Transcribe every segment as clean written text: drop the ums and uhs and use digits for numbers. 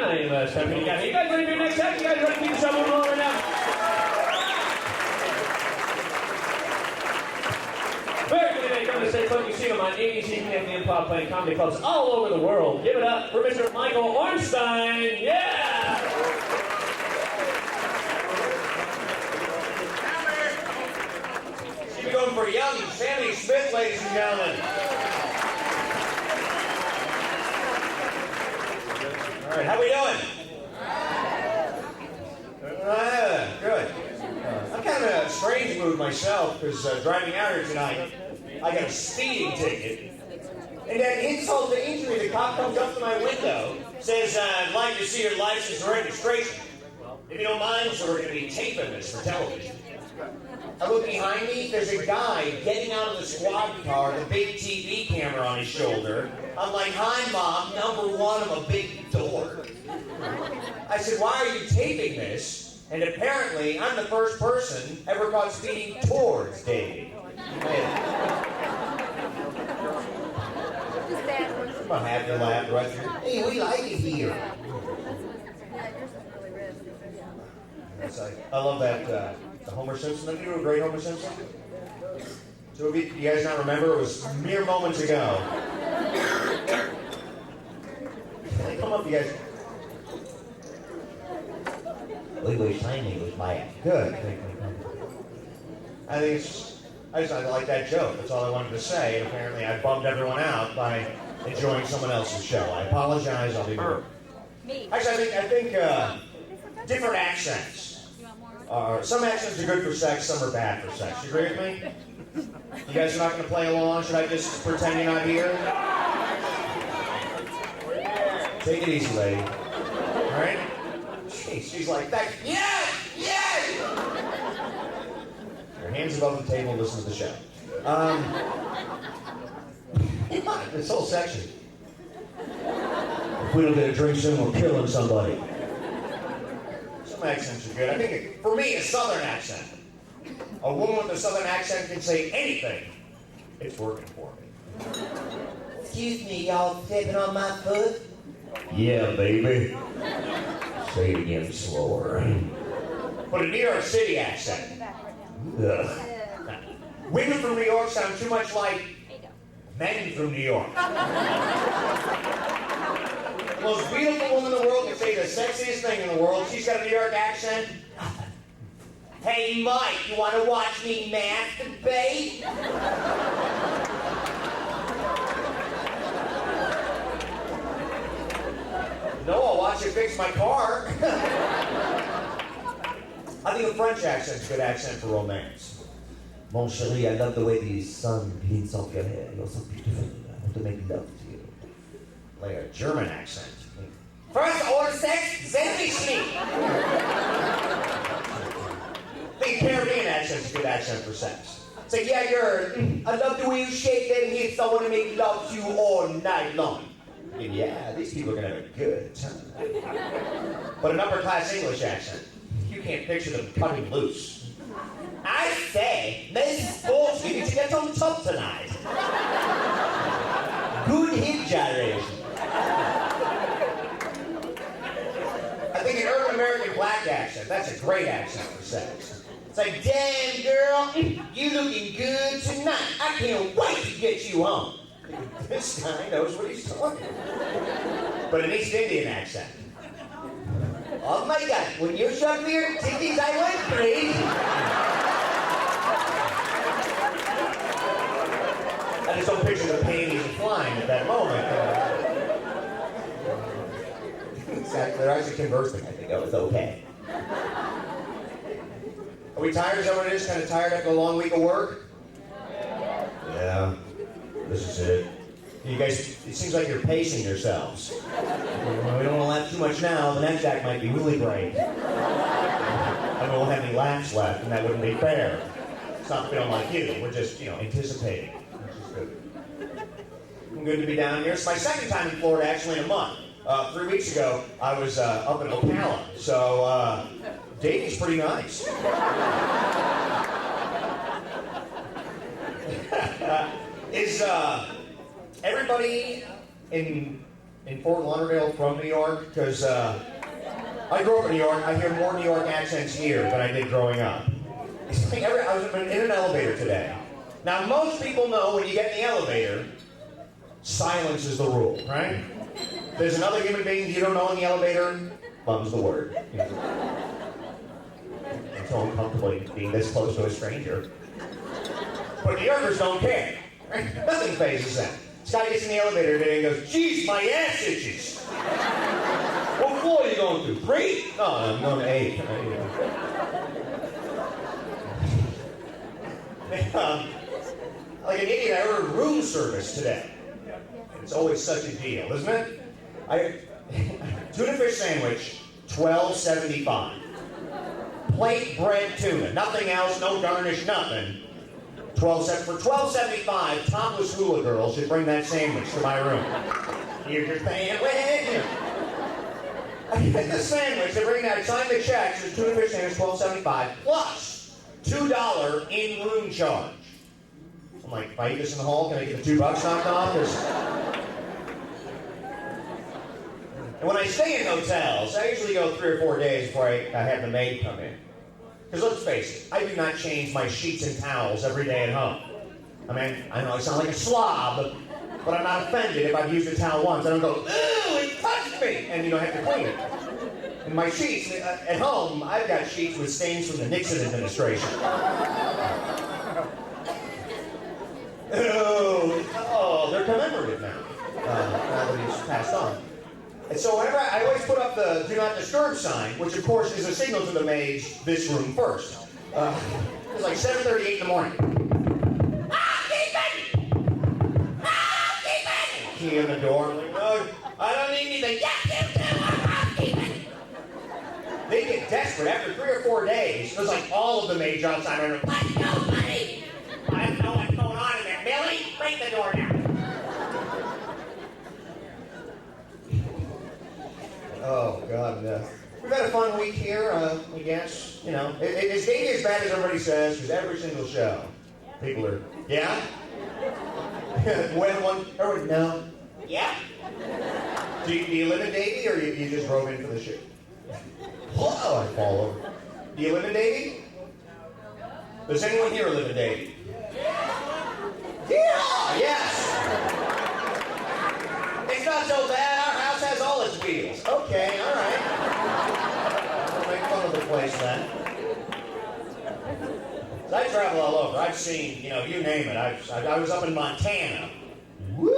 time, Stephanie. You guys ready for your next act? You guys ready to keep the show moving on right now? Very good evening. Come to Stay Put. You see them on ABC and the Improv playing comedy clubs all over the world. Give it up for Mr. Michael Orenstein. Yeah! We're going for young Sammy Smith, ladies and gentlemen. All right, how we doing? Good. I'm kind of in a strange mood myself because driving out here tonight, I got a speeding ticket. And that insult to injury, the cop comes up to my window, says, I'd like to see your license and registration. If you don't mind, so we're going to be taping this for television. I look behind me, there's a guy getting out of the squad car with a big TV camera on his shoulder. I'm like, hi, Mom, number one, I'm a big dork. I said, why are you taping this? And apparently, I'm the first person ever caught speeding towards Davey. I'm a happy laugh right here. Hey, we like it here. I love that, the Homer Simpson. Did you do a great Homer Simpson? So if you guys not remember, it was mere moments ago. Come up, you guys. English timing was my good. I think I like that joke. That's all I wanted to say. And apparently, I bummed everyone out by enjoying someone else's show. I apologize. I'll be rude. Actually, I think different accents. Some accents are good for sex. Some are bad for sex. You agree with me? You guys are not going to play along. Should I just pretend you're not here? Take it easy, lady. All right? She's like, yes! Her hands above the table, listen to the show. This whole section. If we don't get a drink soon, we're killing somebody. Some accents are good. I think, for me, a southern accent. A woman with a southern accent can say anything. It's working for me. Excuse me, y'all stepping on my foot? Yeah, baby. Say it again slower. But a New York City accent. Ugh. Women from New York sound too much like men from New York. The most beautiful woman in the world can say the sexiest thing in the world. She's got a New York accent. Hey, Mike, you want to watch me masturbate? No, I'll watch you fix my car. I think a French accent's a good accent for romance. Mon chéri, I love the way the sun beams off your hair. You're so beautiful. I want to make love to you. Like a German accent. First order sex, then we sleep. I think a Caribbean accent's a good accent for sex. Say, yeah, I love the way you shake that hips. I want to make love to you all night long. And yeah, these people are going to have a good time. But an upper-class English accent, you can't picture them cutting loose. I say, Mrs. Sporty, did you get on top tonight? Good hip gyration. I think an urban American black accent, that's a great accent for sex. It's like, damn, girl, you looking good tonight. I can't wait to get you home. This guy knows what he's talking about. But an East Indian accent. Oh my God, when you showed me your titties, I went crazy. I just don't picture the panties flying at that moment. Exactly, they're actually conversing. I think that was okay. Are we tired? Is that what it is? Kind of tired after a long week of work? Yeah. This is it. You guys, it seems like you're pacing yourselves. We don't want to laugh too much now. The next act might be really great. And we won't have any laughs left, and that wouldn't be fair. It's not feeling like you. We're just, anticipating. Which is good. I'm good to be down here. It's my second time in Florida, actually, in a month. 3 weeks ago, I was up in Ocala. So, dating's pretty nice. Is everybody in in Fort Lauderdale from New York? Because I grew up in New York. I hear more New York accents here than I did growing up. It's like I was in an elevator today. Now, most people know when you get in the elevator, silence is the rule, right? There's another human being you don't know in the elevator, mum's the word. You know. It's so uncomfortable being this close to a stranger. But New Yorkers don't care. Right? Nothing phases them. This guy gets in the elevator today and goes, geez, my ass itches. What floor are you going to? 3? No, I'm going to 8. Like an idiot, I ordered room service today. It's always such a deal, isn't it? Tuna fish sandwich, $12.75. Plate bread tuna, nothing else, no garnish, nothing. For $12.75, topless hula girls should bring that sandwich to my room. Here's your sandwich. I get the sandwich, they bring that, sign the check, says tuna fish sandwich, $12.75, plus $2 in-room charge. I'm like, if I eat this in the hall, can I get the $2 knocked off? And when I stay in hotels, I usually go 3 or 4 days before I have the maid come in. Because let's face it, I do not change my sheets and towels every day at home. I mean, I know I sound like a slob, but I'm not offended if I've used a towel once. I don't go, ooh, it touched me, and have to clean it. And my sheets, at home, I've got sheets with stains from the Nixon administration. Oh, they're commemorative now. Now that he's passed on. And so whenever I always put up the do not disturb sign, which of course is a signal to the maids, this room first. It's like 7:38 in the morning. Housekeeping! Housekeeping! Key in the door. I'm like, no, I don't need anything. Yes, you do. Housekeeping! They get desperate after 3 or 4 days. There's like all of the maids outside. I'm like, let's go, buddy! I don't know what's going on in there. Billy, break the door down. Oh, God, we've had a fun week here, I guess. It's maybe as bad as everybody says, because every single show, people are, yeah? Everyone, no? Yeah? Do you live in Davie, or you just drove in for the shoot? Whoa, I fall over. Do you live in Davie? Does anyone here live in Davie? Yeah! Yes! It's not so bad. Our house has all its wheels. Okay, all right. I'll make fun of the place then. I travel all over. I've seen, you name it. I was up in Montana. Woo!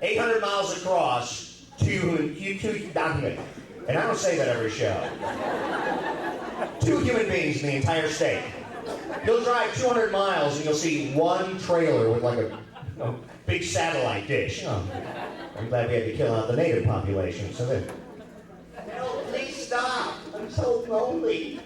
800 miles across to document. And I don't say that every show. 2 human beings in the entire state. You'll drive 200 miles and you'll see one trailer with like a big satellite dish. Oh, I'm glad we had to kill out the native population. So then, no, please stop. I'm so lonely.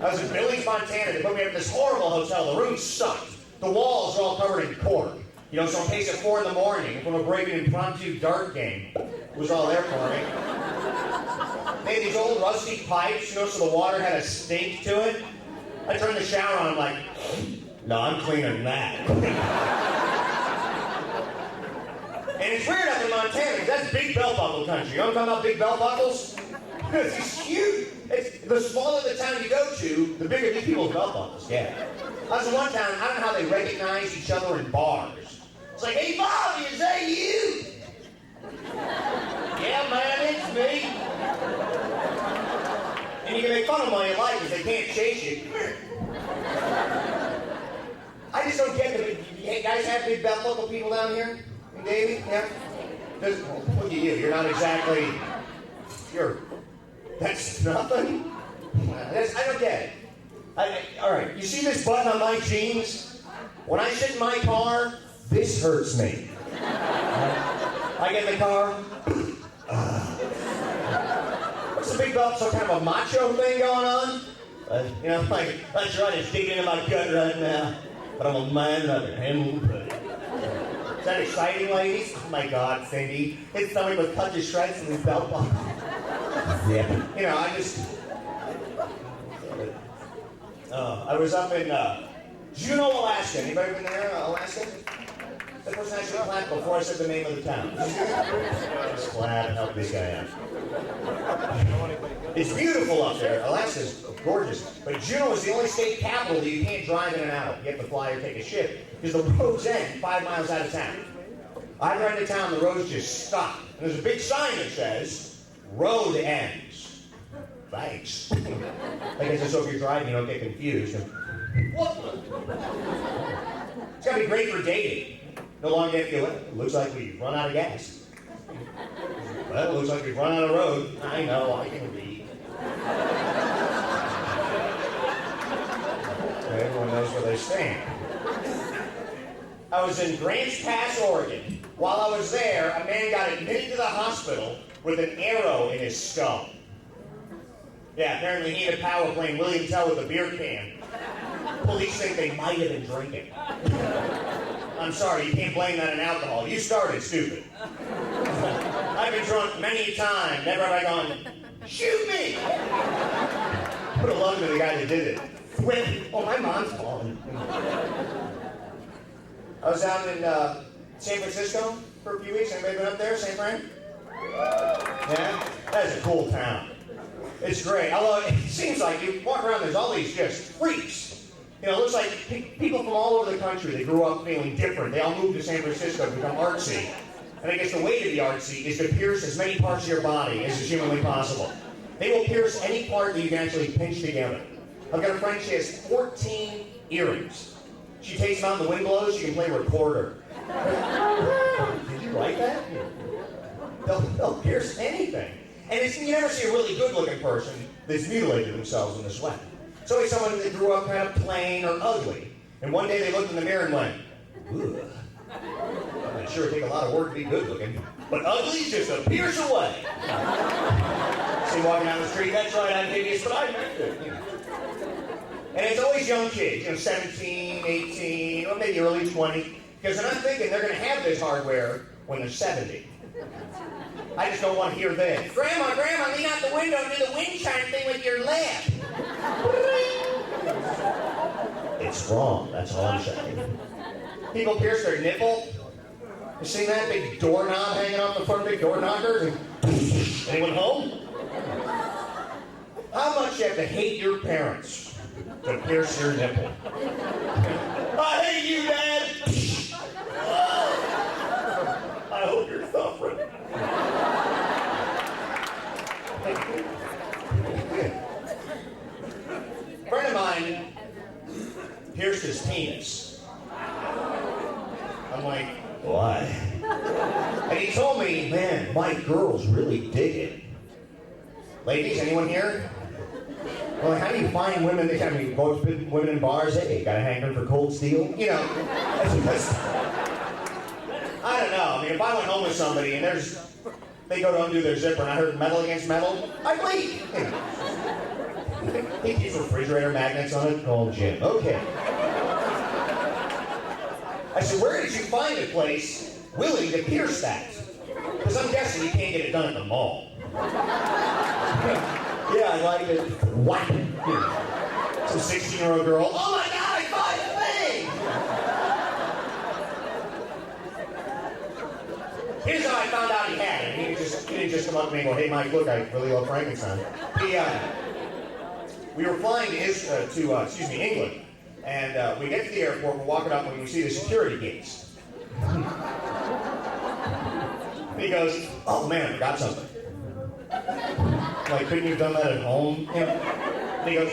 I was in Billings, Montana. They put me up in this horrible hotel. The room sucked. The walls are all covered in cork. So in case at 4 in the morning, if I'm going to break an impromptu dart game, it was all there for me. They had these old rusty pipes, so the water had a stink to it. I turned the shower on, I'm like, no, I'm cleaner than that. And it's weird up in Montana, because that's big belt buckle country. You know what I'm talking about, big belt buckles? It's huge. The smaller the town you go to, the bigger these people's belt buckles get. I was in one town, I don't know how they recognize each other in bars. It's like, hey, Bobby, is that you? Yeah, man, it's me. And you can make fun of them all you like because they can't chase you. I just don't get it. You guys have big belt buckle people down here in Davie? Yeah? Look at you. You're not exactly... That's nothing? I don't get it. All right, you see this button on my jeans? When I sit in my car, this hurts me. I get in the car. What's the big belt? Some kind of a macho thing going on? Like, that's right, it's digging in my gut right now. But I'm a man of it. Is that exciting, ladies? Oh my God, Cindy. It's somebody with cut to shreds in his belt buckle. Yeah. I was up in Juneau, Alaska. Anybody been there, Alaska? The person actually clapped before I said the name of the town. Just clap and help this guy out. It's beautiful up there. Alaska's gorgeous. But Juneau is the only state capital that you can't drive in and out. You have to fly or take a ship because the roads end 5 miles out of town. I drive into town, the roads just stop. And there's a big sign that says, road ends. Thanks. I guess so if you're driving, you don't get confused. What? It's got to be great for dating. No longer have to go, it looks like we've run out of gas. Well, it looks like we've run out of road. I know, I can read. Everyone knows where they stand. I was in Grants Pass, Oregon. While I was there, a man got admitted to the hospital with an arrow in his skull. Yeah, apparently he had a power playing William Tell with a beer can. Police think they might have been drinking. I'm sorry, you can't blame that on alcohol. You started stupid. I've been drunk many a time. Never have I gone, shoot me! Put a love to the guy that did it. Whip. Oh, my mom's calling. I was out in San Francisco for a few weeks. Anybody been up there, San Fran? Yeah? That is a cool town. It's great. Although it seems like you walk around, there's all these just freaks. You know, it looks like people from all over the country, they grew up feeling different. They all moved to San Francisco to become artsy. And I guess the way to be artsy is to pierce as many parts of your body as is humanly possible. They will pierce any part that you can actually pinch together. I've got a friend, she has 14 earrings. She takes them out and the wind blows, she can play recorder. Did you write that? They'll pierce anything. And you never see a really good-looking person that's mutilated themselves in this way. It's always someone that grew up kind of plain or ugly. And one day they looked in the mirror and went, ugh. I'm not sure it'd take a lot of work to be good-looking, but ugly's just a pierce away. See walking down the street, that's right, I'm hideous, but I meant it. You know. And it's always young kids, 17, 18, or maybe early 20, because they're not thinking they're going to have this hardware when they're 70. I just don't want to hear this. Grandma, lean out the window and do the wind chime thing with your left. It's wrong, that's all I'm saying. People pierce their nipple. You seen that big doorknob hanging off the front, big door knocker? Anyone home? How much you have to hate your parents to pierce your nipple? I hate you, Dad! I hope you're suffering. A friend of mine pierced his penis. I'm like, why? And he told me, man, my girls really dig it. Ladies, anyone here? Well, how do you find women that kind of go to women in bars? Hey, got a hankering for cold steel? You know, I don't know. I mean, if I went home with somebody and they go to undo their zipper and I heard metal against metal, I'd leave. These refrigerator magnets on it? Oh, Jim. Okay. I said, where did you find a place willing to pierce that? Because I'm guessing you can't get it done at the mall. Yeah, I like it. Whack. Some 16-year-old girl. Oh my God, I found the thing! Here's how I found out he had it. He didn't just come up to me and go, hey Mike, look, I really love Frankenstein. We were flying to England. And we get to the airport, we're walking up and we see the security gates. And he goes, oh man, I forgot something. Like, couldn't you have done that at home? And he goes,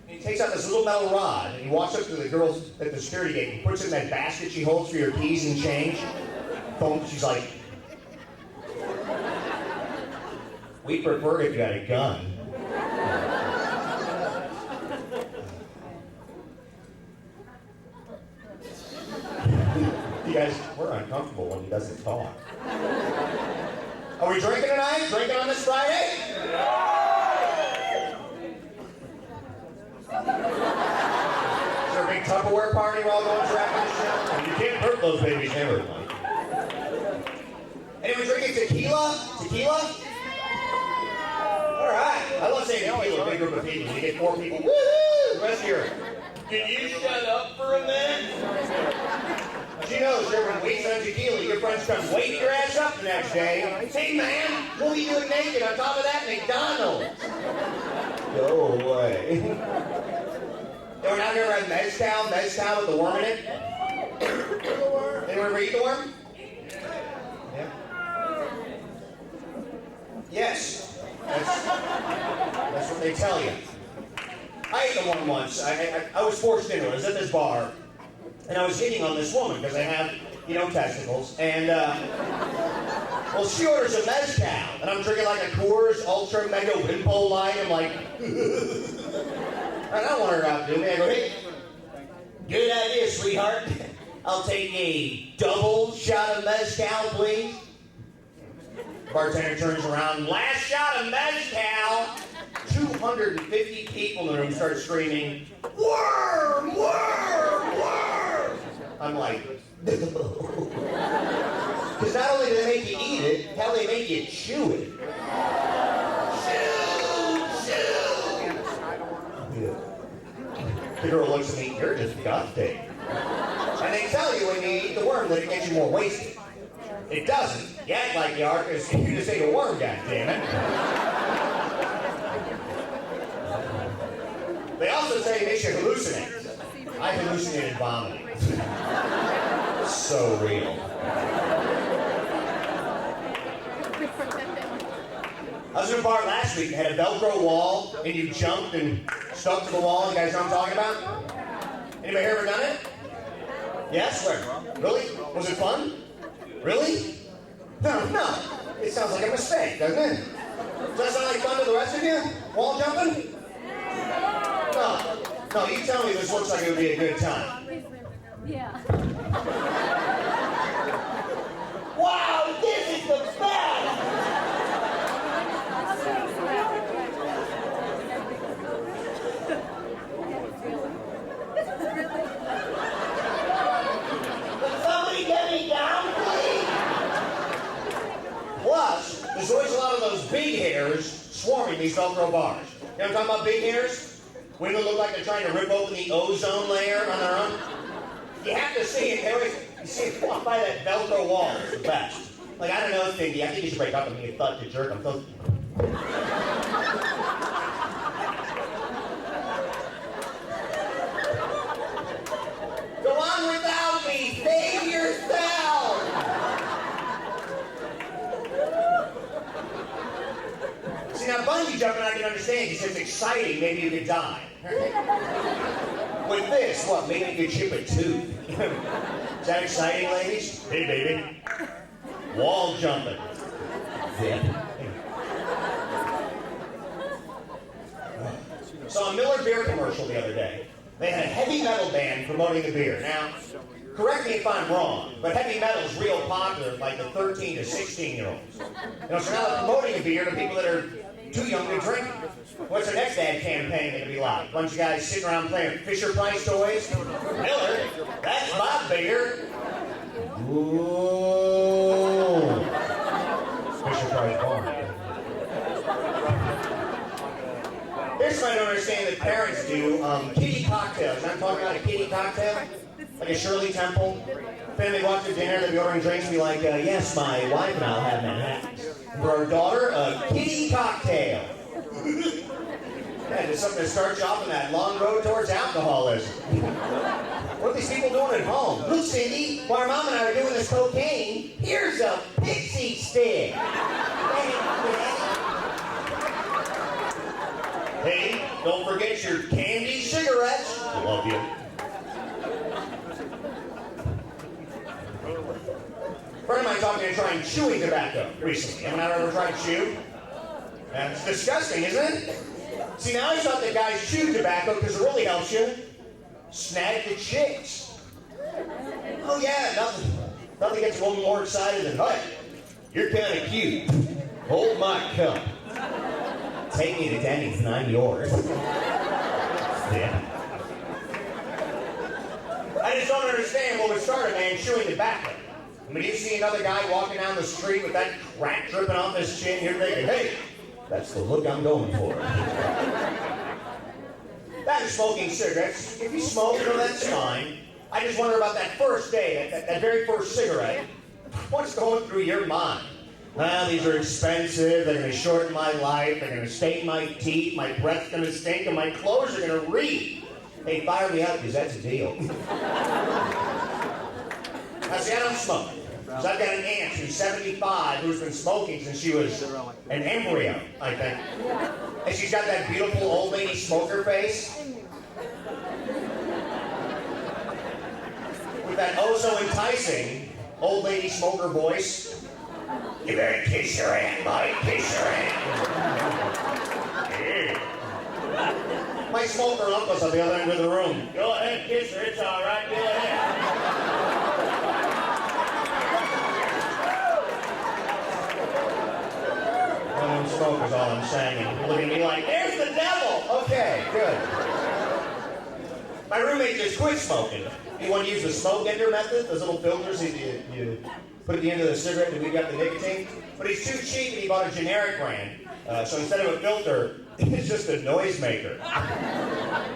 he takes out this little metal rod and he walks up to the girl at the security gate and puts it in that basket she holds for your keys and change. Boom, she's like, we prefer if you had a gun. You guys, we're uncomfortable when he doesn't talk. Are we drinking tonight? Drinking on this Friday? Is there a big Tupperware party we're all going to after the show? You can't hurt those babies ever, Mike. Anyone drinking tequila? Tequila? All right. I love saying tequila, a big group of people. You get 4 people. Woo-hoo! The rest of you. Can you shut up for a minute? She knows you're when wasting on tequila, your friends come wake your ass up the next day. Hey man, what are you doing naked on top of that McDonald's? Go away. We're not here at mezcal with the worm in it. Anyone ever eat the worm? Yeah. Yes. That's what they tell you. I ate the worm once. I was forced into it. I was at this bar, and I was hitting on this woman because I have, testicles. And, well, she orders a mezcal, and I'm drinking like a Coors Ultra Mega Wimpo Light. I'm like, I don't want her to outdo me. I go, hey, good idea, sweetheart. I'll take a double shot of mezcal, please. Bartender turns around, last shot of mezcal. 250 people in the room start screaming, worm, worm, worm. I'm like, because not only do they make you eat it, hell, they make you chew it. Chew. The girl looks at me, you're disgusting. And they tell you when you eat the worm that it gets you more wasted. It doesn't. You act like you are, because you just ate a worm, goddammit. They also say it makes you hallucinate. I hallucinated vomiting. So real. I was in a bar last week that had a Velcro wall, and you jumped and stuck to the wall. You guys know what I'm talking about? Anybody here ever done it? Yes? Where? Really? Was it fun? Really? No. It sounds like a mistake, doesn't it? Does that sound like fun to the rest of you? Wall jumping? No, you tell me this looks like it would be a good time. Yeah. Wow, this is the best! Can somebody get me down, please? Plus, there's always a lot of those big hairs swarming these Velcro bars. You know what I'm talking about, big hairs? Women look like they're trying to rip open the ozone layer on their own. You have to see it. You see it walk by that Velcro wall. It's the best. Like, I don't know, Cindy. I think you should break up with me. You thought to jerk. I'm so... Go on without me. Save yourself. See, now bungee jumping I can understand because it's exciting. Maybe you could die. With this, what? Maybe you could chip a tooth. Is that exciting, ladies? Hey, baby. Wall jumping. Yeah. Saw a Miller beer commercial the other day. They had a heavy metal band promoting the beer. Now, correct me if I'm wrong, but heavy metal is real popular with like the 13 to 16-year-olds. So now they're promoting a beer to people that are too young to drink. What's the next ad campaign going to be like? Bunch of guys sitting around playing Fisher-Price toys? Miller, that's my beer. Ooh. Fisher-Price bar. Here's what I don't understand that parents do. Kiddie cocktails. I'm talking about a kiddie cocktail. Like a Shirley Temple. Family walks to dinner, they'll be ordering drinks and be like, yes, my wife and I'll have Manhattan. For our daughter, a kiddie cocktail. Yeah, just something to start you off on that long road towards alcoholism. What are these people doing at home? Look, Cindy, while our mom and I are doing this cocaine, here's a pixie stick. Hey, don't forget your candy cigarettes. Love you. A friend of mine taught me to try chewing tobacco recently. Anyone ever tried to chew? That's disgusting, isn't it? See, now I thought that guys chew tobacco because it really helps you snag the chicks. Oh yeah, nothing gets a woman more excited than, hey, you're kind of cute. Hold my cup. Take me to Denny's and I'm yours. Yeah. I just don't understand what would start a man chewing tobacco. I mean, you see another guy walking down the street with that crack dripping off his chin, you're thinking, hey, that's the look I'm going for. That is smoking cigarettes. If you smoke, that's fine. I just wonder about that first day, that very first cigarette. What's going through your mind? These are expensive, they're going to shorten my life, they're going to stain my teeth, my breath's going to stink, and my clothes are going to reek. Hey, fire me up, because that's a deal. Now, see, I don't smoke. So I've got an aunt who's 75 who's been smoking since she was an embryo, I think. And she's got that beautiful old lady smoker face. With that oh so enticing old lady smoker voice. You better kiss your aunt, Mike, kiss your aunt. Yeah. My smoker uncle's on the other end of the room. Go ahead, kiss her, it's all right, go ahead. I don't smoke is all I'm saying. And people look at me like, there's the devil! Okay, good. My roommate just quit smoking. You want to use the smoke ender method? Those little filters you put at the end of the cigarette to weed up the nicotine? But he's too cheap and he bought a generic brand. So instead of a filter, it's just a noisemaker.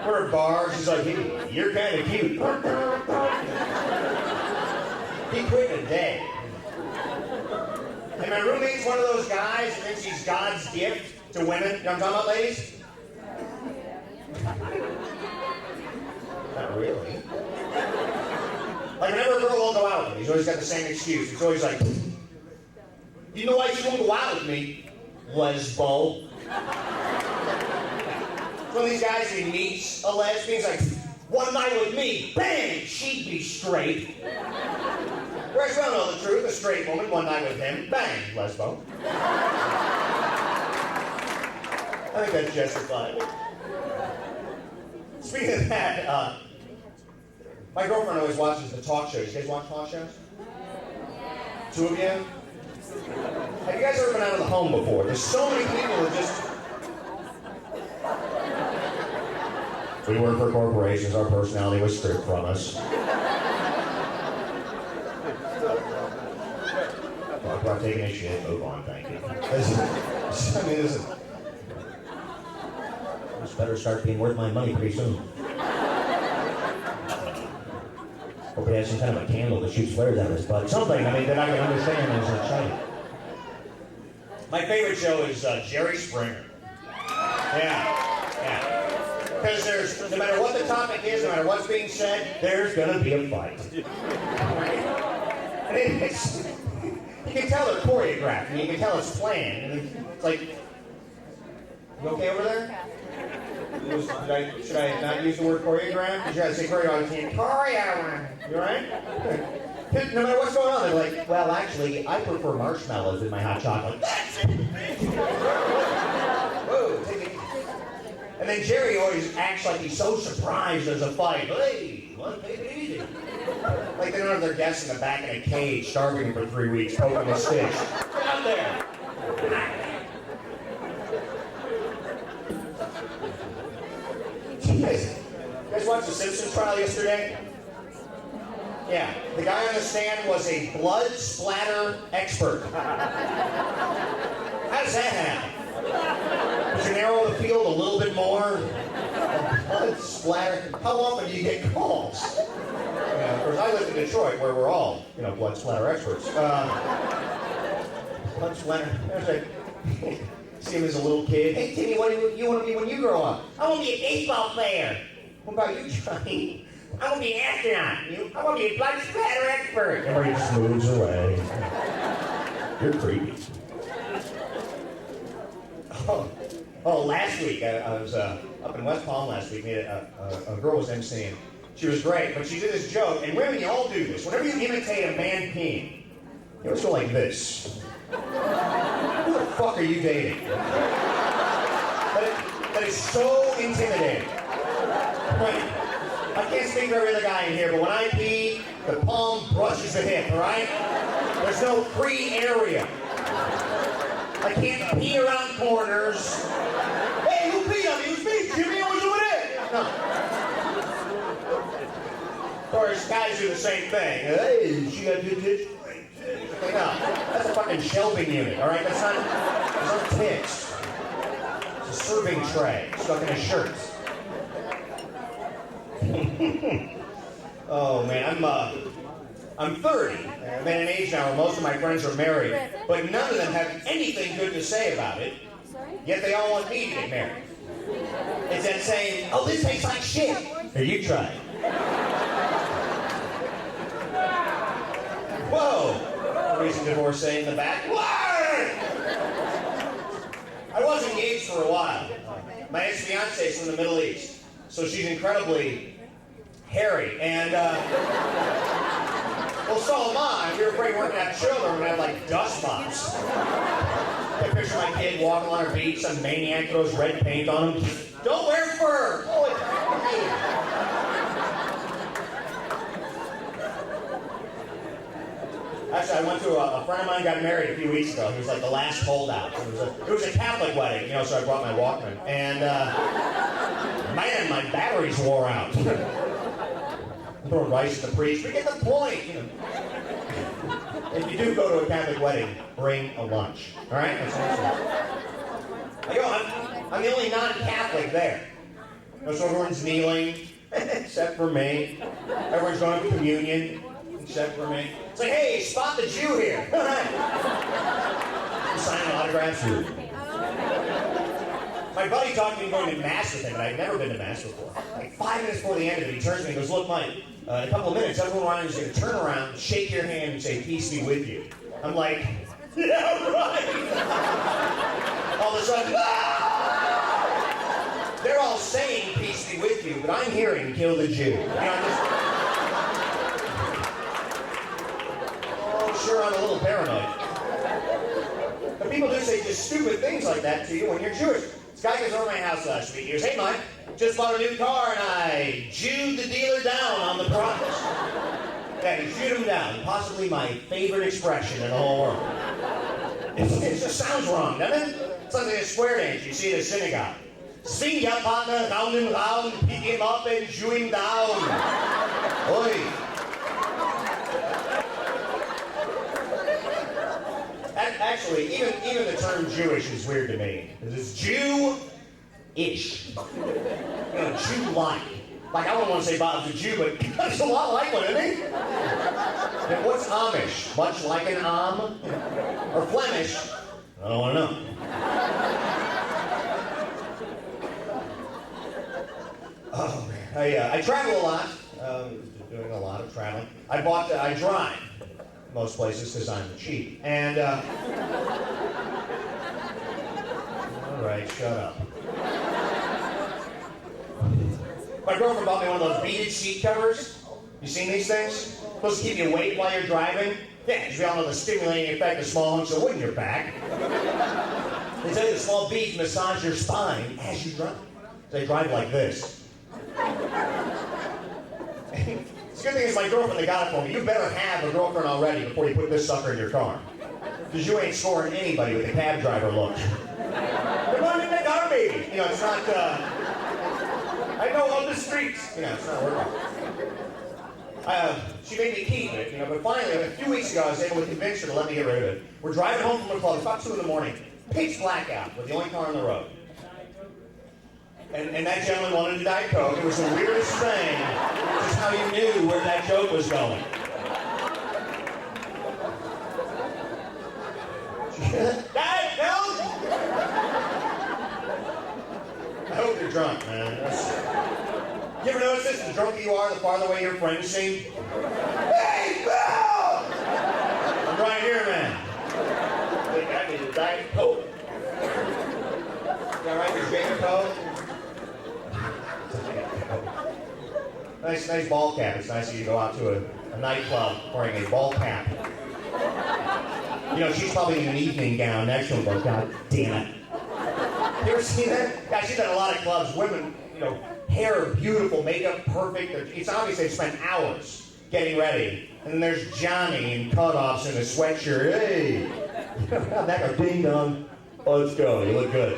We're at bars, he's like, hey, you're kind of cute. He quit in a day. And my roommate's one of those guys who thinks he's God's gift to women. You know what I'm talking about, ladies? Not really. Like, whenever a girl won't go out with me, he's always got the same excuse. He's always like, you know why she won't go out with me? Lesbo. One of these guys, he meets a lesbian, he's like, one night with me, bang, she'd be straight. Whereas we all know the truth, a straight woman, one night with him, bang, lesbo. I think that's justified. Speaking of that, my girlfriend always watches the talk shows. You guys watch talk shows? Two of you? Have you guys ever been out of the home before? There's so many people who just... We work for corporations. Our personality was stripped from us. Talk about taking a shit. Move on, thank you. Listen. This better start being worth my money pretty soon. Hope it has some kind of a candle that shoots flares out of his butt. Something, that I can understand and is exciting. My favorite show is Jerry Springer. Yeah. Because there's, no matter what the topic is, no matter what's being said, there's gonna be a fight. And it's, you can tell they're choreographed, and you can tell it's planned. And it's like, you okay over there? Should I not use the word choreograph? You gotta say choreograph. Choreo. You alright? No matter what's going on, they're like, well, actually, I prefer marshmallows in my hot chocolate. Whoa, take it easy. And then Jerry always acts like he's so surprised there's a fight. Hey, let's take it easy. Like they don't have their guests in the back in a cage, starving for 3 weeks, poking a stick. Get out there. You guys watched the Simpsons trial yesterday? Yeah, the guy on the stand was a blood splatter expert. How does that happen? Did you narrow the field a little bit more? A blood splatter? How often do you get calls? Yeah, of course, I live in Detroit, where we're all, blood splatter experts. Blood splatter. See him as a little kid. Hey, Timmy, what do you want to be when you grow up? I want to be a baseball player. What about you, Johnny? I want to be an astronaut. I want to be a blood splatter expert. Everybody just moves away. You're creepy. Oh, last week, I was up in West Palm last week. A girl was emceeing. She was great, but she did this joke, and women, you all do this. Whenever you imitate a man peeing, you always go like this. Who the fuck are you dating? That is so intimidating. Right? I can't speak for every other guy in here, but when I pee, the palm brushes the hip, all right? There's no free area. I can't pee around corners. Hey, who peed on me? It was me, Jimmy. I was doing it. No. Of course, guys do the same thing. Hey, she got good tits. No, that's a fucking shelving unit, all right? That's not tits. It's a serving tray stuck in a shirt. Oh man, I'm 30. I'm at an age now where most of my friends are married, but none of them have anything good to say about it. Yet they all want me to get married. It's that saying, "Oh, this tastes like shit." Here, you try it. Whoa! Recent divorcee in the back. What? I was engaged for a while. My ex-fiancée is from the Middle East, so she's incredibly hairy, and well, so am I. We were afraid we weren't going to have children. We're going to have, like, dust mops. I picture my kid walking on her beach, some maniac throws red paint on him. Don't wear fur! Oh, it's Actually, I went to a friend of mine got married a few weeks ago. He was like the last holdout. It was a Catholic wedding, you know, so I brought my Walkman. And, man, my batteries wore out. I'm throwing rice at the priest. We get the point, you know. If you do go to a Catholic wedding, bring a lunch. All right? That's awesome. I go, I'm the only non-Catholic there. You know, so everyone's kneeling, except for me. Everyone's going to communion, except for me. It's like, hey, spot the Jew here. All right. I'm signing autographs. My buddy talked to me going to Mass with him, and I'd never been to Mass before. Like 5 minutes before the end of it, he turns to me and goes, "Look, Mike, in a couple of minutes, everyone around you is going to turn around, shake your hand, and say, 'Peace be with you.'" I'm like, "Yeah, right." All of a sudden, ah! They're all saying, "Peace be with you," but I'm hearing, "Kill the Jew." You know, sure, I'm a little paranoid. But people do say just stupid things like that to you when you're Jewish. This guy goes over to my house last week. He goes, "Hey, Mike, just bought a new car and I Jewed the dealer down on the price." Yeah, he shoot him down. Possibly my favorite expression in the whole world. It just sounds wrong, doesn't it? It's like a square dance you see at a synagogue. "Sing ya partner, round and round, pick him up and Jew him down." Oi. Actually, even the term Jewish is weird to me. It's Jew-ish. You know, Jew-like. Like, I wouldn't want to say Bob's a Jew, but that's a lot like one, isn't he? And what's Amish? Much like an Am? Or Flemish? I don't want to know. Oh, man. I travel a lot. Doing a lot of traveling. I drive most places because I'm cheap. And, all right, shut up. My girlfriend bought me one of those beaded seat covers. You seen these things? Supposed to keep you awake while you're driving? Yeah, because we all know the stimulating effect of small hunks of wood in your back. They tell you the small beads massage your spine as you drive. They drive like this. The good thing is my girlfriend that got it for me. You better have a girlfriend already before you put this sucker in your car. Because you ain't scoring anybody with a cab driver look. Come on in the car, baby. You know, it's not, I know on the streets. You know, it's not working. She made me keep it, you know, but finally, a few weeks ago, I was able to convince her to let me get rid of it. We're driving home from a club. It's about 2 in the morning. Pitch blackout. We're the only car on the road. And that gentleman wanted a Diet Coke. It was the weirdest thing. Just how you knew where that joke was going. Diet Coke? I hope you're drunk, man. You ever notice this? The drunker you are, the farther away your friends seem. Hey, Bill! I'm right here, man. I think I need a Diet Coke. You all right? Your Jane Coke? Nice ball cap. It's nice that you go out to a nightclub wearing a ball cap. You know, she's probably in an evening gown next to him, but God damn it. You ever seen that? Yeah, I see that at a lot of clubs. Women, you know, hair beautiful, makeup perfect. It's obvious they spent hours getting ready. And then there's Johnny in cutoffs and a sweatshirt. Hey! That go ding dong. Oh, let's go. You look good.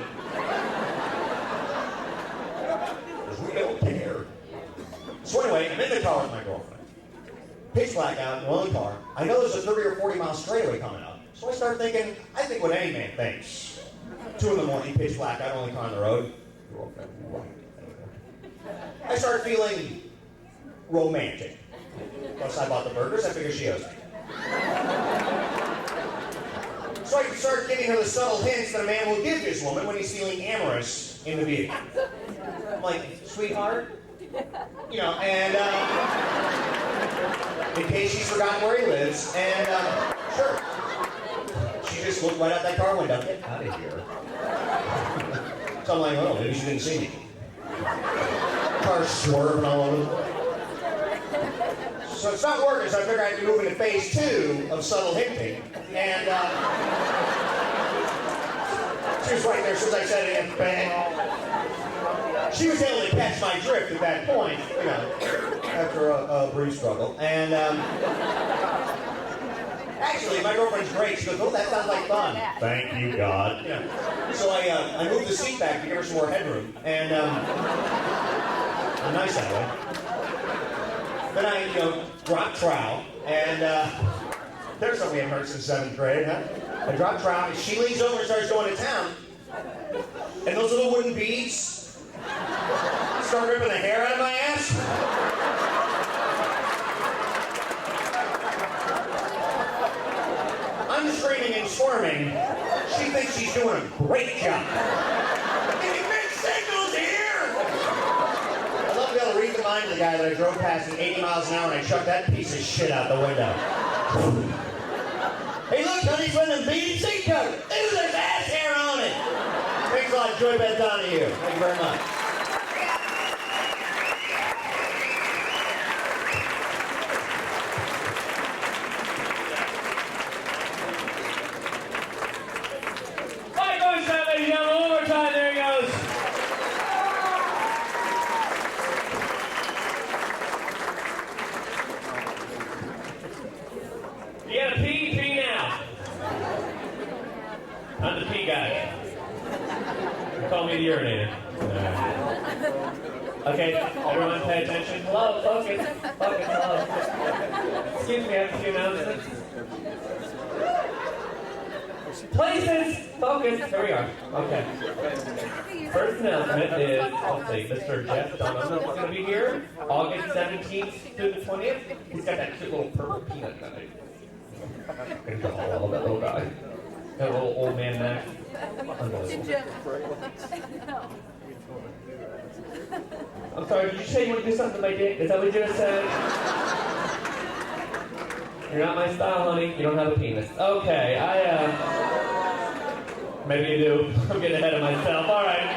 We don't care. So anyway, I'm in the car with my girlfriend. Pitch blackout, we're in the car. I know there's a 30 or 40 mile straightaway coming up. So I start thinking, I think what any man thinks. 2 in the morning, pitch blackout, only car on the road. I start feeling romantic. Plus, I bought the burgers. I figure she owes me. So I start giving her the subtle hints that a man will give his woman when he's feeling amorous in the vehicle. I'm like, sweetheart? You know, and in case she's forgotten where he lives, and sure. She just looked right out that car window. Get out of here. So I'm like, oh, maybe she didn't see me. Car's swerving all over the place. So it's not working, so I figured I had to move into phase 2 of subtle hinting. And she was right there as soon as I said it, and bang. She was able to catch my drift at that point, you know, after a brief struggle. And actually, my girlfriend's great. She goes, oh, that sounds like fun. Thank you, God. Yeah. So I moved the seat back to give her some more headroom. And I'm nice that way. Then I, you know, dropped trowel. And there's something we haven't heard since 7th grade, huh? I dropped trowel, and she leans over and starts going to town. And those little wooden beads start ripping the hair out of my ass. I'm screaming and squirming. She thinks she's doing a great job. Getting mixed signals here! I'd love to be able to read the mind of the guy that I drove past at 80 miles an hour and I chucked that piece of shit out the window. Hey, look, honey, it's one of them beaded seat covers. Ooh, there's ass hair on it. Thanks a lot, Joy Beth Donahue. Thank you very much. I'm the pee guy. Call me the urinator. Okay, everyone pay attention. Hello, focus. Focus, hello. Excuse me, I have a few announcements. Places, focus. Here we are. Okay. First announcement is, let's see, Mr. Jeff Donovan is going to be here August 17th through the 20th. He's got that cute little purple peanut guy. Oh, that little guy. That little old man Mac. I'm sorry, did you say you want to do something to my dick? Is that what you just said? You're not my style, honey. You don't have a penis. Okay, maybe you do. I'm getting ahead of myself. All right.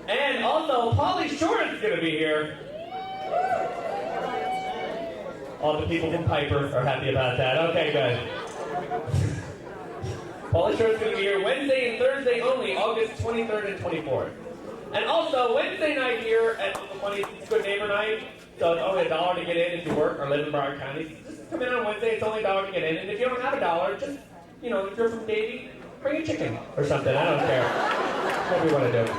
And also, Pauly Shore's going to be here. All the people from Piper are happy about that. Okay, good. Pauly Shore's going to be here Wednesday and Thursday only, August 23rd and 24th. And also, Wednesday night here at the Funnies, it's Good Neighbor Night. So it's only $1 to get in if you work or live in Broward County. Just come in on Wednesday, it's only $1 to get in. And if you don't have $1, just, you know, if you're from Davie, bring a chicken or something. I don't care. Whatever you want to do.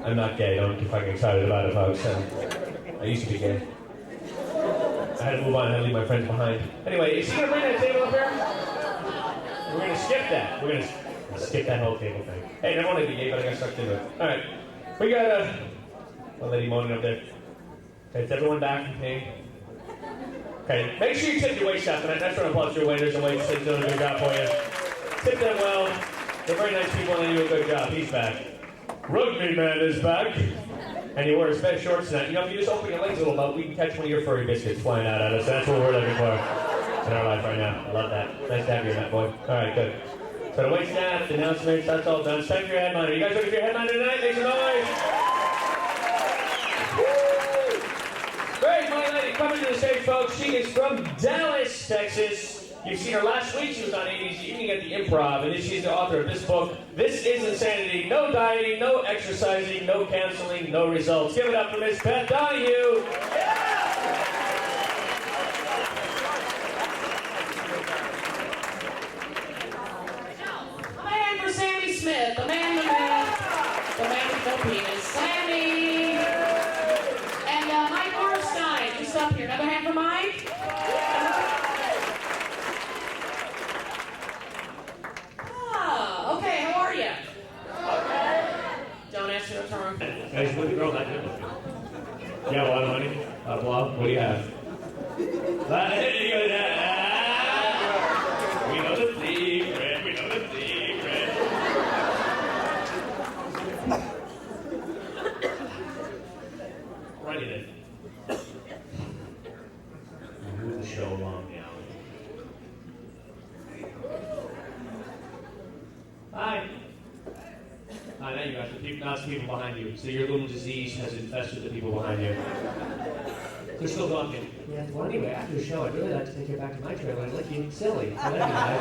I'm not gay. Don't get fucking excited about it, folks. I used to be gay. I had to move on. I had to leave my friends behind. Anyway, is he going to bring that table up here? We're going to skip that. We're going to skip that whole table thing. Hey, I wanted to be gay, but I got stuck into it. All right. We got a lady moaning up there. Okay, is everyone back from paying? Okay, make sure you tip your wait staff tonight. That's what applause your waiters and waitresses doing a good job for you. Tip them well. They're very nice people and they do a good job. He's back. Rugby man is back. And he wears best shorts tonight. You know, if you just open your legs a little bit, we can catch one of your furry biscuits flying out at us. That's what we're looking for in our life right now. I love that. Nice to have you, Matt boy. All right, good. So the wait staff, the announcements, that's all done. It's time for your headliner. You guys ready for your headliner tonight? Make some noise. Woo! Great, my lady coming to the stage, folks. She is from Dallas, Texas. You've seen her last week. She was on 80's Evening at the Improv, and she's the author of this book, This is Insanity. No dieting, no exercising, no counseling, no results. Give it up for Miss Beth Donahue. Yeah! Smith, the man with no penis, Sammy, and Mike Orenstein, just up here. Another hand for Mike. Ah, okay, how are you? Okay. Don't ask me to turn Guys, look at the girl that good looking. You have a lot of money? What do you have? We know the secret. We know the secret. Righty then. Move the show along now. Hi. Now you got some people behind you. So your little disease has infested the people behind you. They're still talking. Yeah, well, anyway, after the show, I'd really like to take you back to my trailer and lick you silly. That'd be nice.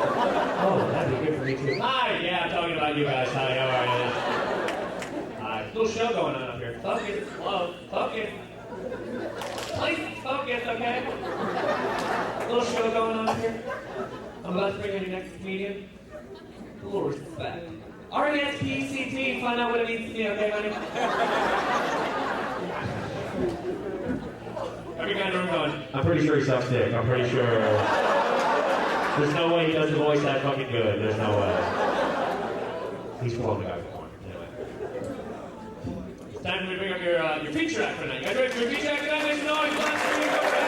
Oh, that'd be good for me too. Hi, yeah, I'm talking about you guys. Hi, how are you? Hi. Little show going on up here. Focus, love, focus. Please, focus, okay? Little show going on up here. I'm about to bring in your next comedian. A little respect. R-E-S-P-E-C-T, find out what it means to me, okay, honey? Every guy in the room going, I'm pretty sure he sucks dick. I'm pretty sure. There's no way he does the voice that fucking good. There's no way. He's pulling the guy for one. Anyway. It's time for me to bring up your feature act for tonight. You guys ready for your feature act tonight? Make some noise. Last three, go ahead.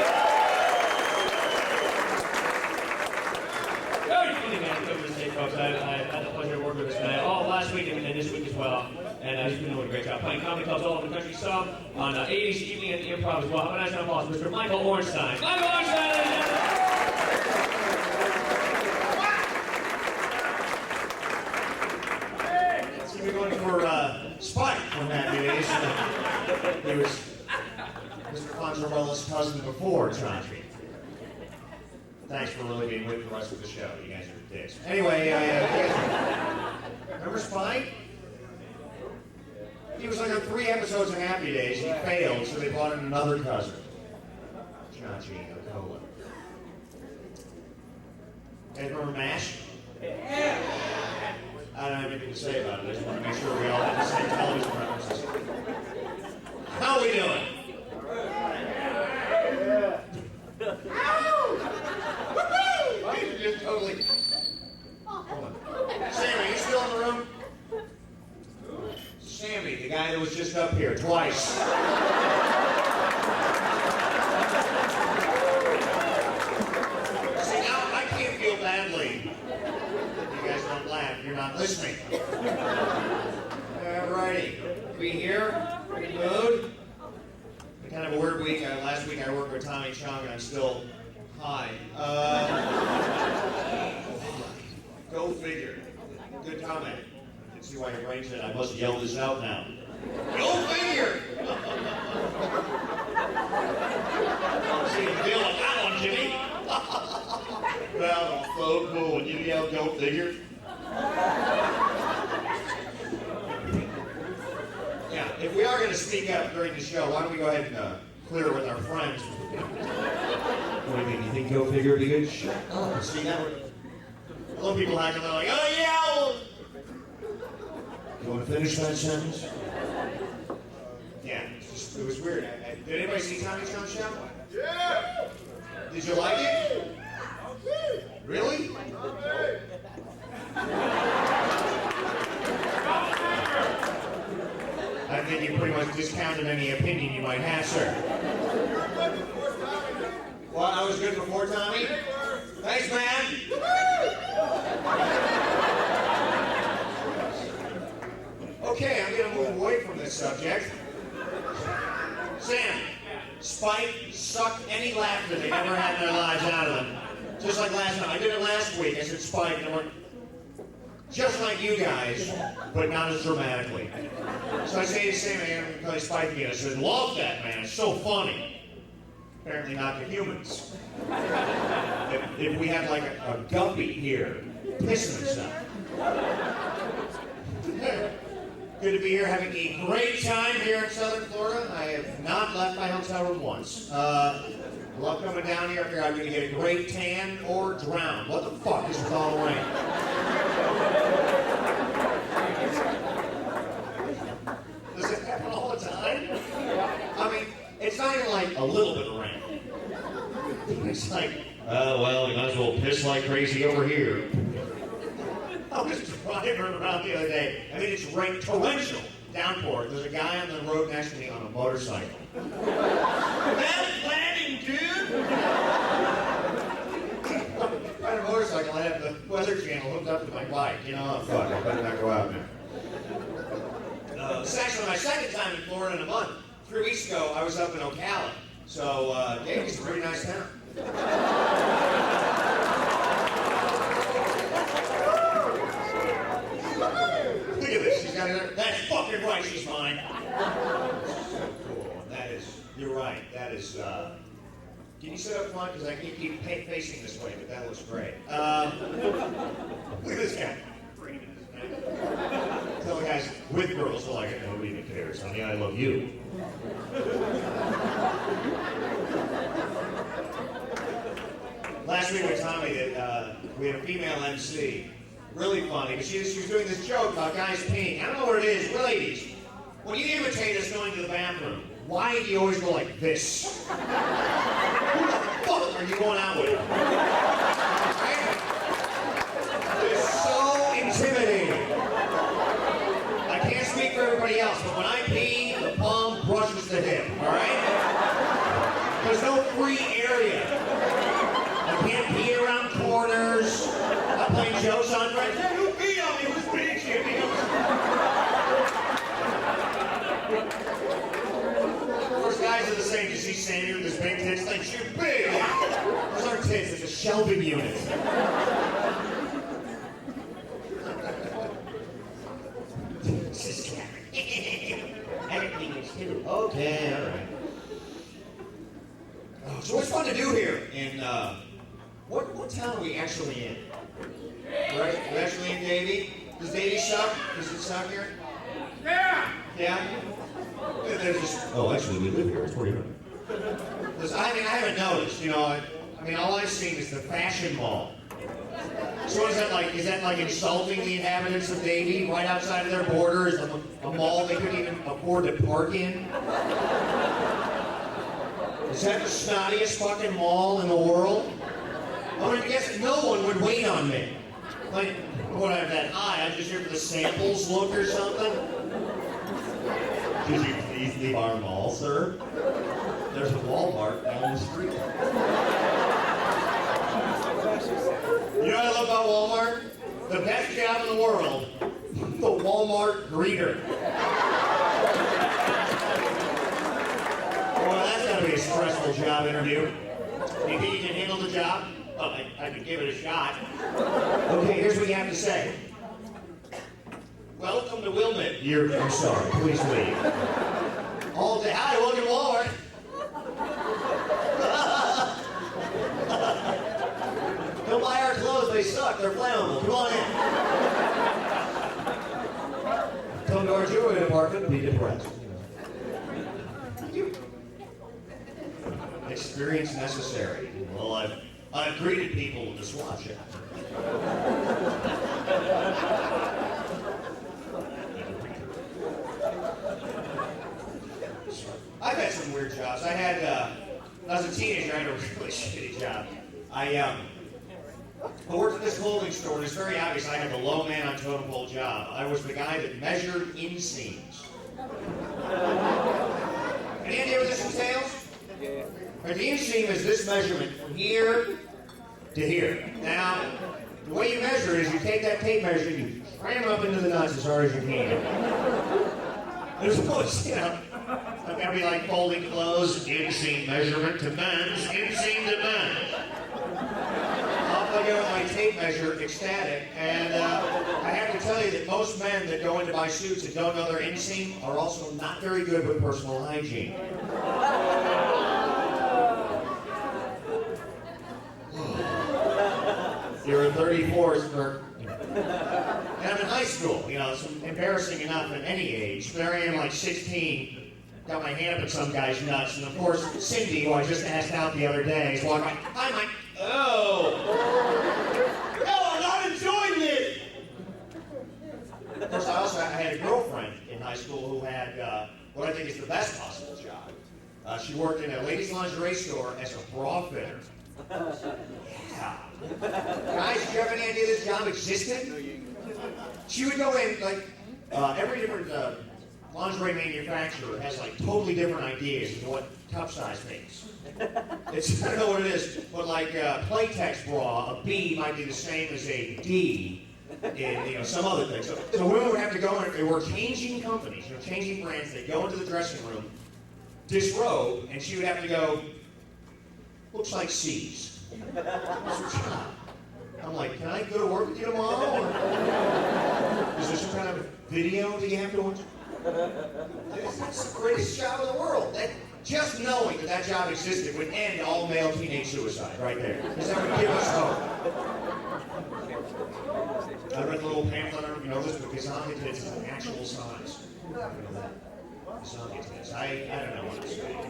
Folks, I've had the pleasure of working with this guy all last week and this week as well. And he's been doing a great job playing comedy clubs all over the country. Some on 80s evening and improv as well. Have a nice round of applause, Mr. Michael Orenstein. Michael Orenstein! It's going to be going for Spike from Happy Days. He was Mr. Fonzarella's cousin before Chachi. Thanks for really being with the rest of the show. You guys are dicks. Anyway, remember Spike? He was like on 3 episodes of Happy Days. He failed, so they brought in another cousin. Chachi Okola. Guys remember MASH? I don't have anything to say about it. I just want to make sure we all have the same television references. How are we doing? Just totally. Hold on. Sammy, you still in the room? Sammy, the guy that was just up here twice. See, now I can't feel badly. You guys don't laugh. You're not listening. Alrighty. We here? In the mood? Kind of a weird week. Last week I worked with Tommy Chung and I'm still high. Go figure. Good comment. I can see why your brain said I must yell this out now. Go figure! See the deal on that one, Jimmy. Well, so cool. When you yell go figure. Yeah, if we are going to speak up during the show, why don't we go ahead and clear it with our friends? What do you mean? You think go figure would be good? Shut up. See, now little people hacking, they're like, oh yeah! You want to finish that sentence? Yeah, it was weird. Did anybody see Tommy Chung's show? Yeah! Did you like it? Really? I think you pretty much discounted any opinion you might have, sir. What? I was good before Tommy? Thanks, man! Okay, I'm going to move away from this subject. Sam, Spike sucked any laughter they've ever had in their lives out of them. Just like last time. I did it last week. I said Spike, and I went, just like you guys, but not as dramatically. So I say to Sam, I'm going to play Spike again. I said, love that, man. It's so funny. Apparently not to humans. If we had like a guppy here, pissing himself. Good to be here, having a great time here in Southern Florida. I have not left my hotel room once. Love coming down here. I figure I'm going to get a great tan or drown. What the fuck is with all the rain? Does it happen all the time? I mean, it's not even like a little bit of rain. It's like, well, we might as well piss like crazy over here. I was driving around the other day. I mean, it's torrential downpour, there's a guy on the road next to me on a motorcycle. Bad planning, dude! On a motorcycle, I have the Weather Channel hooked up to my bike. You know, oh, fuck, I better not go out there. This is actually my second time in Florida in a month. 3 weeks ago, I was up in Ocala. So, Davie's a pretty nice town. Look at this. She's got it. That's fucking right. She's mine. So cool. That is. You're right. That is. Can you sit up front? Because I can't keep facing this way, but that looks great. Look at this guy. Tell the guys with girls are like, nobody even cares. Honey, I love you. Last week with Tommy, we had a female MC. Really funny, but she was doing this joke about guys peeing. I don't know what it is. We're ladies. When you imitate us going to the bathroom, why do you always go like this? Who the fuck are you going out with? Right? It's so intimidating. I can't speak for everybody else, but when I pee, the palm brushes the hip, all right? There's no free area. I can't pee around corners. I'm playing jokes on friends. Hey, who peed on me? Who's peeing, Jimmy? Of course, guys are the same. You see Sandy with his big tits, like, you're big. Those aren't tits, it's a shelving unit. Everything is too. Okay, all right. So what's fun to do here in, what town are we actually in? Right? We're actually in Davie? Does Davie suck? Does it suck here? Yeah! Yeah? There's just, oh, actually, we live here. It's pretty good. I haven't noticed, you know, I mean, all I've seen is the fashion mall. So is that like insulting the inhabitants of Davie right outside of their borders, a mall they couldn't even afford to park in? Is that the snottiest fucking mall in the world? I mean, I guess no one would wait on me. Like, what, I'm that high, I'm just here for the samples look or something? Could you please leave our mall, sir? There's a Walmart down the street. You know what I love about Walmart? The best job in the world, the Walmart greeter. Well, that's gotta be a stressful job interview. You think you can handle the job? Well, I could give it a shot. Okay, here's what you have to say. Welcome to Wilmette. I'm sorry, please leave. All day. Hi, welcome to Walmart. Don't buy our clothes, they suck. They're flammable. Come on in. Come to our jewelry department, be depressed. Experience necessary. Well, I've greeted people with the swatch shop. I've had some weird jobs. When I was a teenager, I had a really shitty job. I worked at this clothing store, and it's very obvious I had the low man on totem pole job. I was the guy that measured inseams. Any idea what this entails? The inseam is this measurement from here to here. Now, the way you measure it is you take that tape measure and you cram it up into the nuts as hard as you can. There's always, you know, I've got to be like folding clothes, inseam measurement to men's, inseam to men's. Off I go with my tape measure, ecstatic, and I have to tell you that most men that go in to buy suits and don't know their inseam are also not very good with personal hygiene. You're a 34s for... And I'm in high school, you know, it's embarrassing enough at any age. There I am, like 16, got my hand up at some guy's nuts, and of course, Cindy, who I just asked out the other day, is walking by, hi, Mike. Oh! No, I'm not enjoying this! Of course, I had a girlfriend in high school who had what I think is the best possible job. She worked in a ladies' lingerie store as a bra fitter. Yeah. Guys, did you have any idea this job existed? She would go in, like, every different lingerie manufacturer has like totally different ideas of what cup size means. It's, I don't know what it is, but like a Playtex bra, a B might be the same as a D in some other thing. So women would have to go in, they were changing companies, changing brands. They go into the dressing room, disrobe, and she would have to go, looks like C's. I'm like, can I go to work with you tomorrow? Or is there some kind of video that you have to watch? It's the greatest job in the world. Just knowing that that job existed would end all male teenage suicide right there. Because that would give us hope. I read the little pamphlet, I don't know if you know this, but Gazanga tits is an actual size. You know that? Gazanga tits. I don't know what I'm saying.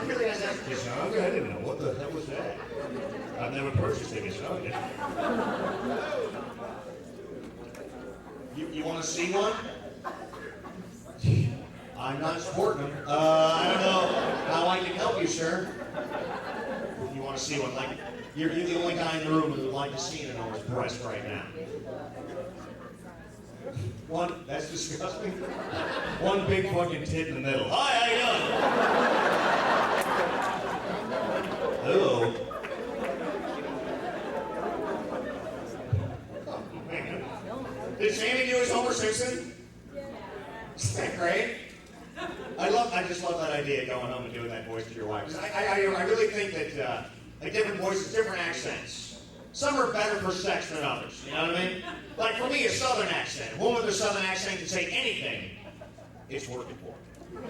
Really has that Gazanga? I didn't know. What the hell was that? I've never purchased a Gazanga. You want to see one? I'm not supporting them. I don't know how I can help you, sir. If you want to see one, like, you're the only guy in the room who would like to see an enormous breast right now. One, that's disgusting. One big fucking tit in the middle. Hi, how you doing? Hello. Oh, man. Did Sammy do his Homer Simpson? Isn't that great? I just love that idea, going home and doing that voice to your wife. I really think that like different voices, different accents. Some are better for sex than others. You know what I mean? Like for me, a Southern accent. A woman with a Southern accent can say anything. It's working for her.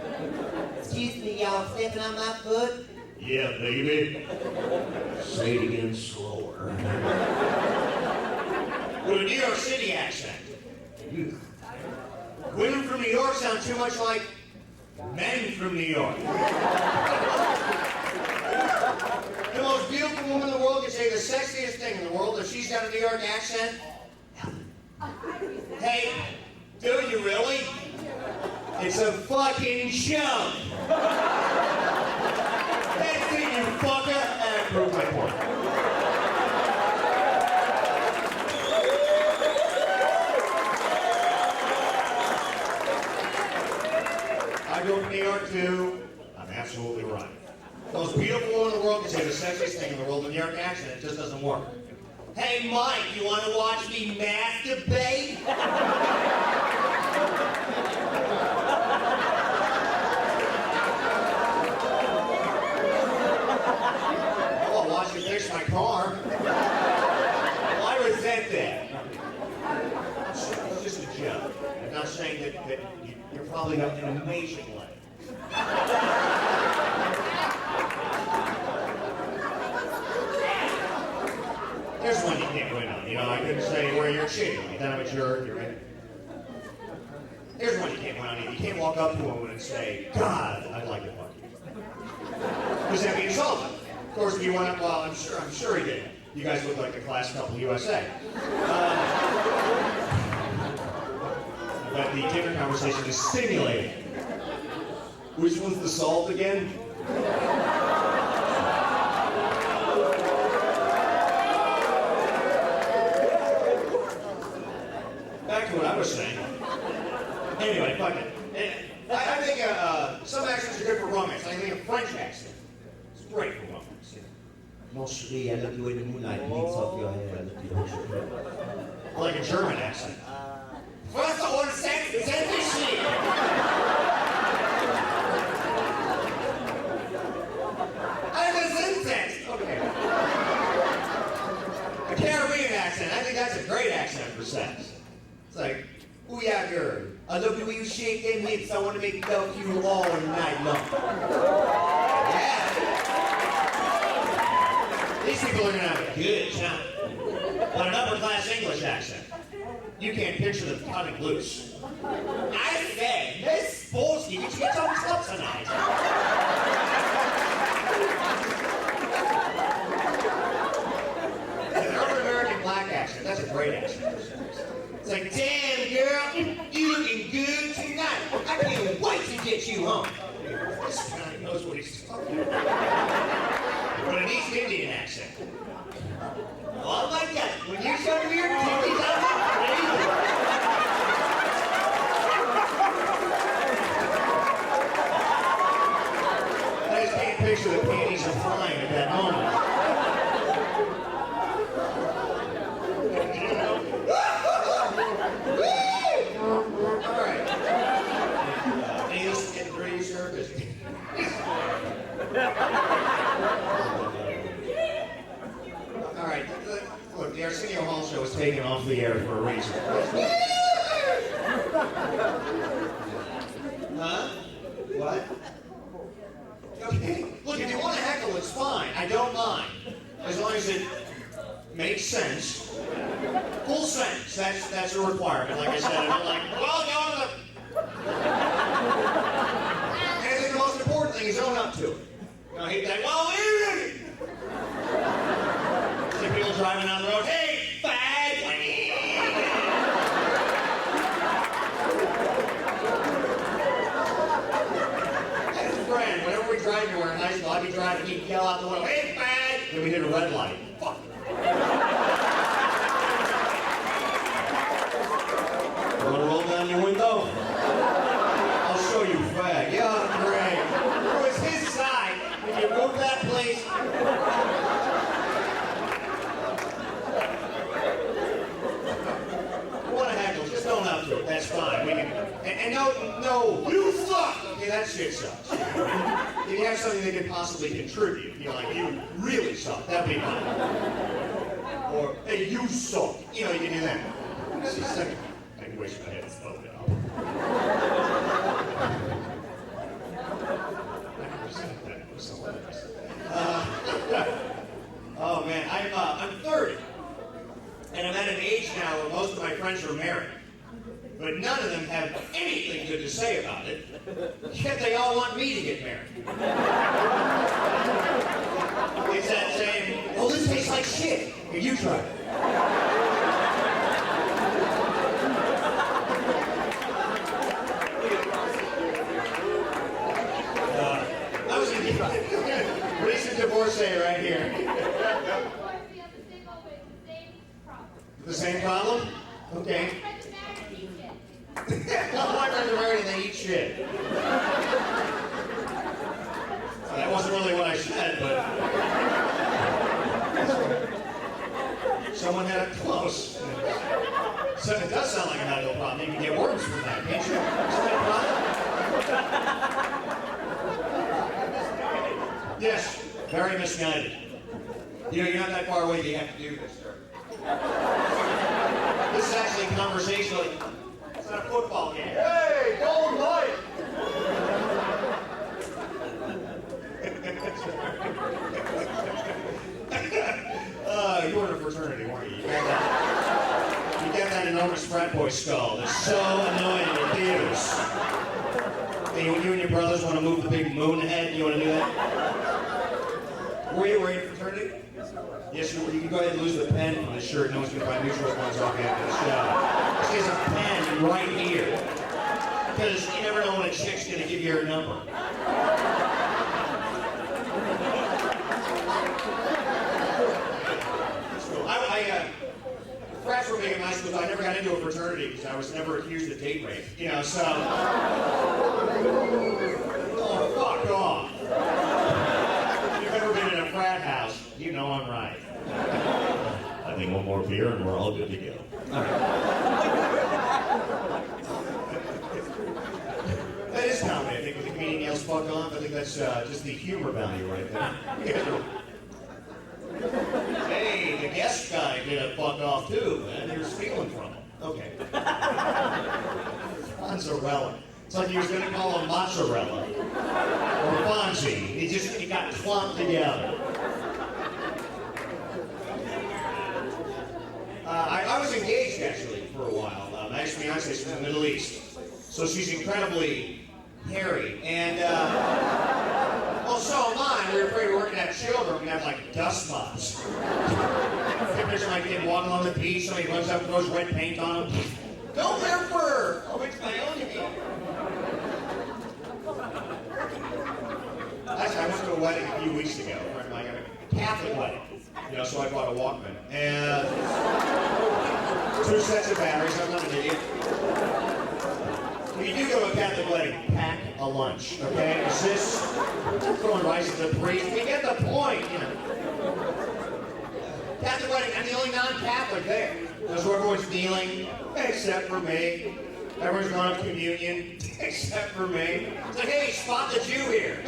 Excuse me, y'all stepping on my foot? Yeah, baby. Say it again slower. With a New York City accent. Women from New York sound too much like men from New York. The most beautiful woman in the world can say the sexiest thing in the world if she's got a New York accent. Hey, do you really? It's a fucking joke. That's it, you fucker. And I proved my point. I grew up in New York too. I'm absolutely right. The most beautiful woman in the world can say the sexiest thing in the world in New York accent. It just doesn't work. Hey, Mike, you want to watch me masturbate? Oh, I'll watch you fix my car. Well, I resent that. It's just a joke. I'm not saying that you're probably got an amazing leg. There's one you can't win on. I couldn't say where you're cheating. Then I'm a jerk. You're in. Here's one you can't win on either. You can't walk up to a woman and say, God, I'd like to fuck you. Because that'd be insulting. Of course, if you went up, well, I'm sure he did. You guys look like the class couple USA. But the dinner conversation is stimulating. Which one's the salt again? Back to what I was saying. Anyway, fuck it. I think some accents are good for romance. I think a French accent is great for romance. Mon chéri, I look you in the moonlight, leaks off your hair, I look you in Or like a German accent. Was Orenstein, is that this shit? I was incensed. Okay. A Caribbean accent. I think that's a great accent for sex. It's like, ooh yeah, girl. I love the way you shake them hips. I want to make love to you all night long. Yeah. These people are going to have a good time. But an upper class English accent, you can't picture them cutting loose. I said, Miss Spolsky, did you get some club tonight? An urban American black accent, that's a great accent. It's like, damn girl, you looking good tonight. I can't wait to get you home. This guy knows what he's talking about. But an East Indian accent. Oh my God, when you come here, titties out, Arsenio Hall show was taken off the air for a reason. Huh? What? Okay. Look, if you want to heckle, it's fine. I don't mind. As long as it makes sense. Full sense. That's a requirement. Like I said, I'm like, well, go to the... And I think the most important thing is own up to it. You know, I hate that, well, see people driving down the road, hey, fag! And a friend, whenever we drive anywhere in high school, I'd be driving, he'd yell out the window, hey, fag! Then we hit a red light. Fuck. You want to roll down your window? I'll show you, fag. Yeah, great. It was his side. If you move that place. You want to heckle, just own up to it. That's fine. We can. And no, you suck. Okay, that shit sucks. If you have something that could possibly contribute, you know, like you really suck, that'd be fine. Or hey, you suck. You know, you can do that. See, second. I wish I had spoken it up. Oh man, I'm 30, and I'm at an age now where most of my friends are married, but none of them have anything good to say about it. Yet they all want me to get married. It's that saying, "Oh, this tastes like shit. Here, you try it." I was a recent divorcee right here. The same problem? Okay. All my friends are married and they eat shit. That wasn't really what I said, but someone had it close. So it does sound like a medical problem. You can get worms from that, can't you? Is that a problem? Yes, very misguided. You know, you're not that far away, you have to do this, sir. This is actually conversational. It's not a football game. Hey, don't light! You were in a fraternity, weren't you? You got that enormous frat boy skull that's so annoying to use. Hey, when you and your brothers want to move the big moon head, you want to do that? Were you in a fraternity? Yes, you were. You can go ahead and lose the pen from the shirt. No one's going to buy mutual ones off after the show. This is a pen right here. Because you never know when a chick's going to give you her number. Frats were big in high school, so I never got into a fraternity because I was never accused of date rape. You know, so... Oh, fuck off. If you've ever been in a frat house, you know I'm right. I think one more beer and we're all good to go. All right. That is comedy. I think when the comedian yells fuck off, I think that's just the humor value right there. Hey, the guest guy did a fuck off too, and you're stealing from him. Okay. Mozzarella. It's like he was going to call him mozzarella. Or Fonzie. He got clumped together. I was engaged actually for a while. My ex-fiancée is from the Middle East. So she's incredibly hairy. And, well, so am I. We were afraid we weren't going to have children. We'd have, like, dust mops. Pictures of my kid walking on the beach. Somebody runs up and throws red paint on him. Don't wear fur! Oh, it's my own again. Actually, I went to a wedding a few weeks ago. I got a Catholic wedding. You know, so I bought a Walkman. And 2 sets of batteries. I'm not an idiot. When you do go to a Catholic wedding, pack a lunch, okay? Assist, throwing rice at the priest. We get the point, you know. Catholic wedding, I'm the only non-Catholic there. So everyone's kneeling, except for me. Everyone's going to communion, except for me. It's like, hey, spot the Jew here.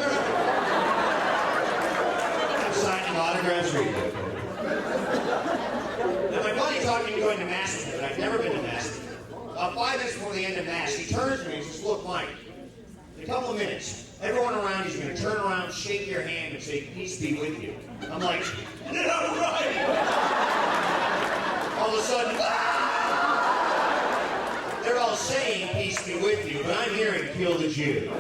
I'm signing autographs for you. And my buddy going to Mass with him, and I've never been to Mass. 5 minutes before the end of Mass, he turns to me and says, look, Mike, in a couple of minutes, everyone around you is going to turn around, shake your hand, and say, peace be with you. I'm like, yeah, right. All of a sudden, they're all saying peace be with you, but I'm hearing kill the Jew.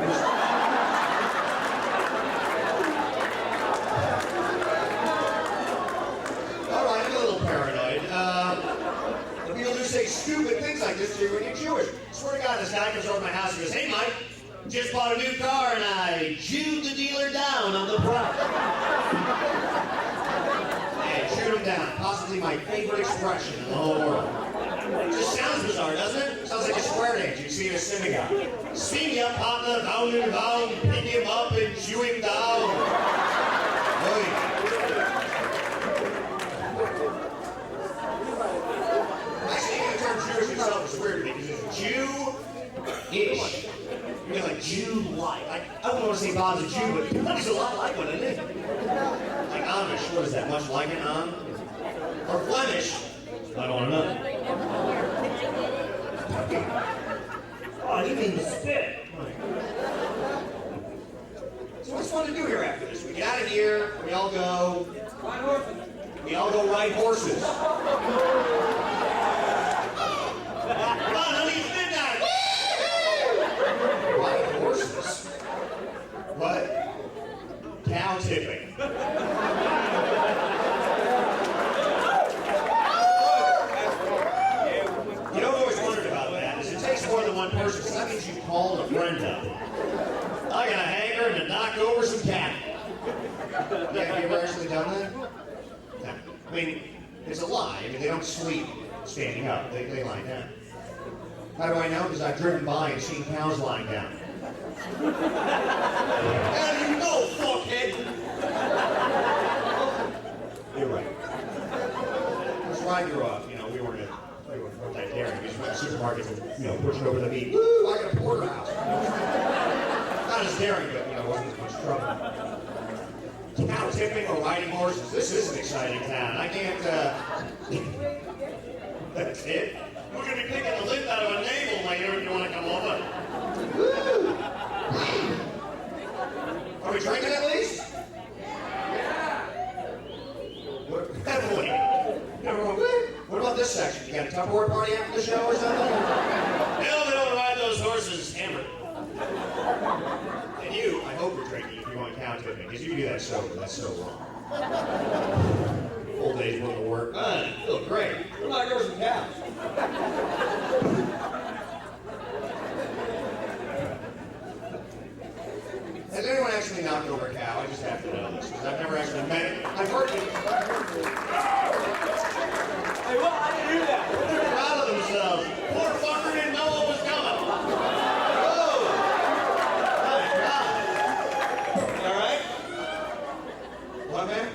All right, I'm a little paranoid. People do say stupid things like this to you when you're Jewish. I swear to God, this guy comes over to my house and goes, hey, Mike, just bought a new car and I Jewed the dealer down on the price. And shoot him down. Possibly my favorite expression in the whole world. It just sounds bizarre, doesn't it? Sounds like a square dance you see in a synagogue. Swing your partner down and down, pick him up and chew him down. Oy. Actually, even the term Jewish itself is weird to me because it's Jew-ish. You're like Jew-like. I wouldn't want to say Bob's a Jew, but that is a lot like one, isn't it? Like Amish, what is that? Much like it, Or Flemish? I don't know. Oh, you mean the spit. So what's fun to do here after this? We get out of here, we all go... Ride horses. We all go ride horses. Come on, honey, it's midnight. Ride horses? What? Cow tipping. You know what I've always wondered about that is it takes more than one person, so that means you called a friend up. I got a hanger and to knock over some cattle. Yeah, have you ever actually done that? No. I mean, it's a lie. I mean, they don't sleep standing up. They lie down. How do I know? Because I've driven by and seen cows lying down. How do you know, fuckhead? You're right. That's why I grew up. You know, we weren't that daring. We just went to supermarkets and, pushing over the meat. Woo, I got a porterhouse. Not as daring, but, wasn't as much trouble. Cow tipping or riding horses. This is an exciting town. I can't, That's it? We're going to be picking the lip out of a navel later if you want to come over. Woo! Are we drinking at least? Yeah! Heavily. What about this section? You got a Tupperware party after the show or something? No, they don't ride those horses hammered. And you, I hope you're drinking if you're going cow tipping, because you do that sober. That's so wrong. Full day's worth of work. I feel great. What about girls and cows? Has anyone actually knocked over a cow? I just have to know this, because I've never actually met it. I've heard it. Hey, well, I didn't hear that. They're proud of themselves. Poor fucker didn't know what was coming. Oh! My God. All right? What, man?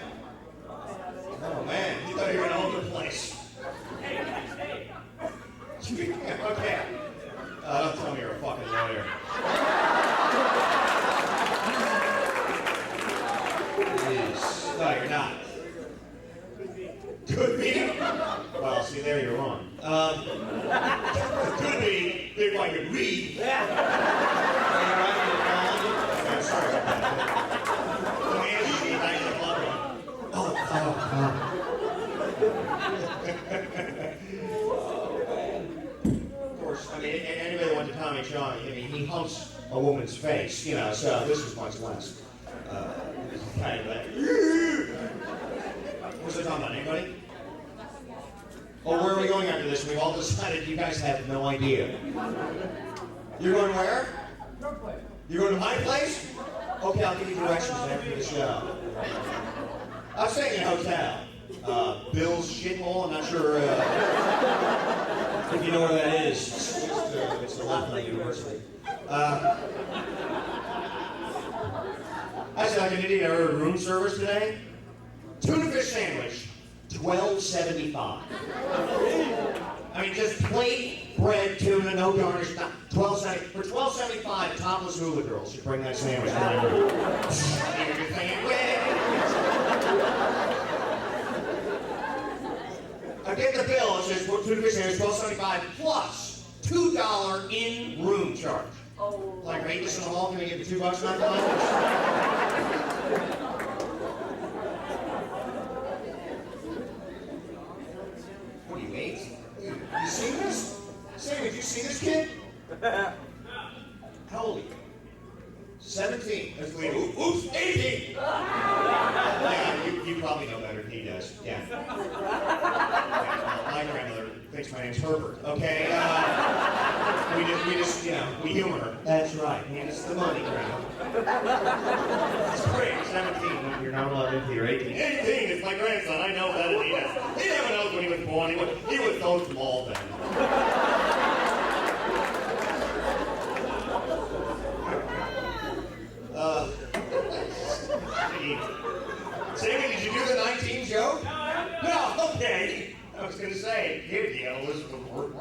Oh, man. You thought you were going to own the place. Okay. Don't tell me you're a fucking lawyer. No, you're not. Could be. Well, see, there you're wrong. Could be if I could read. I'm sorry about that. The man should be back in the club. Oh. Of course, I mean, anybody that went to Tommy John, I mean, he humps a woman's face, so this was much less. Kind of like, what's it talking about? Anybody? Oh, where are we going after this? We've all decided you guys have no idea. You're going where? Your place. You're going to my place? Okay, I'll give you directions after the show. I'm staying in a hotel. Bill's Shithole. I'm not sure if you know where that is. It's the Latin University. I said like an idiot. I ordered room service today. Tuna fish sandwich, $12.75. I mean, just plain bread, tuna, no garnish, $12.70. For $12.75, topless hula girls should bring that sandwich to my room. I I get the bill, it says, $12.75 plus $2 in-room charge. Oh. Like, rate this in the hall, can I get the $2 not the lunch? What do you eat? You seen this? Sam, have you seen this kid? How old are you? 17. That's the way. Oops, 18! Yeah, you probably know better than he does. Yeah. My grandmother thinks my name's Herbert. Okay. We just, we humor her. That's right. Hand us the money, Grandma. It's great. 17. You're not allowed into your 18. 18 is my grandson. I know better than he does. He never knows when he was born. He was so small then. Sammy, did you do the 19 joke? No, okay. I was going to say, here the Elizabeth Ward.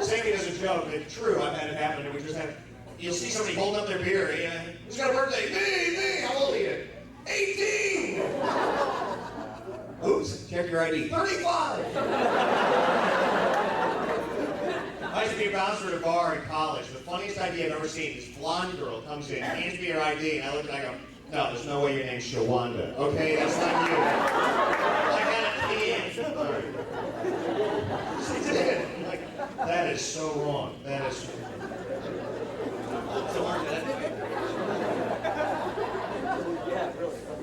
Sammy does a joke, but it's true. I've had it happen. We just have, you'll see somebody holding up their beer. Who's got a birthday? Me. How old are you? 18. Oops, check your ID. 35. I used to be a bouncer at a bar in college. The funniest idea I've ever seen. This blonde girl comes in, hands me her ID, and I look at it and I go, no, there's no way your name's Shawanda. Okay, that's not you. I got it in. All right. She did. Like, that is so wrong. That is so hard to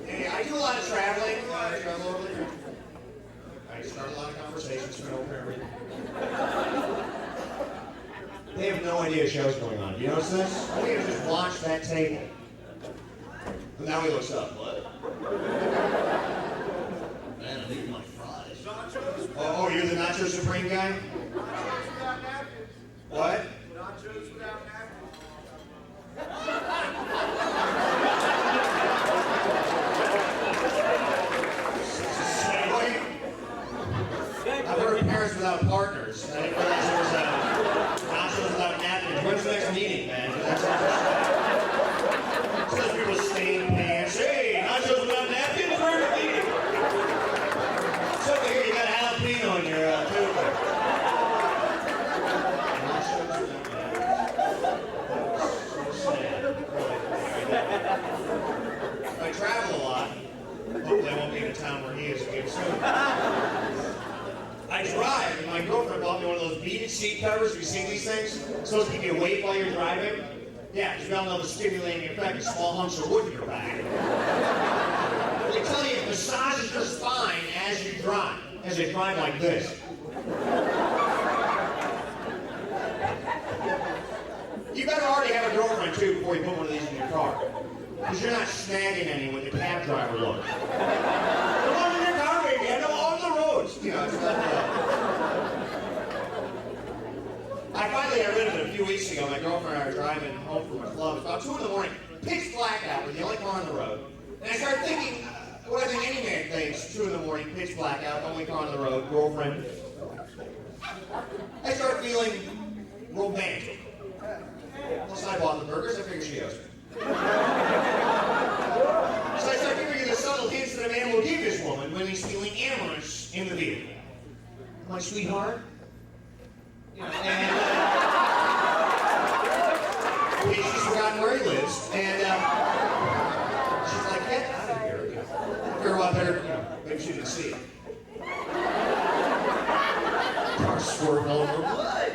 Hey, I do a lot of traveling. I travel over there. I start a lot of conversations from over. They have no idea a show's going on. Do you notice this? I think I just watch that table. And now he looks up. What? Man, I'm eating my fries. Nachos? Oh, you're the Nacho Supreme guy? Nachos without napkins. What? Nachos without napkins. I've heard of parents without partners. I didn't realize there was nachos without napkins. When's the next meeting, man? Those people staying pants. Hey, nachos without napkins? Where's the meeting? It's over here. You got jalapeno in your tube. Nachos without napkins. So sad. I travel a lot. Hopefully I won't be in a town where he is again soon. I drive, and my girlfriend bought me one of those beaded seat covers. Have you seen these things? It's supposed to keep you awake while you're driving. Yeah, because you all know the stimulating effect of small hunks of wood in your back. Let me tell you, it massages your spine as you drive like this. You better already have a girlfriend, too, before you put one of these in your car. Because you're not snagging any with the cab driver look. The one in your car, baby. I know on the roads. You know, it's not I finally got rid of it a few weeks ago. My girlfriend and I were driving home from a club. It's about 2 in the morning. Pitch black out. We're the only car on the road. And I started thinking, what I think any man thinks, 2 in the morning, pitch black out, only car on the road, girlfriend. I started feeling romantic. Plus, I bought the burgers. I figured she owes me. So I started giving the subtle hints that a man will give his woman when he's feeling amorous in the vehicle. My sweetheart. And she's forgotten where he lives, and she's like, get out of here. Figure out better, maybe she didn't see it. Car swerving all over blood.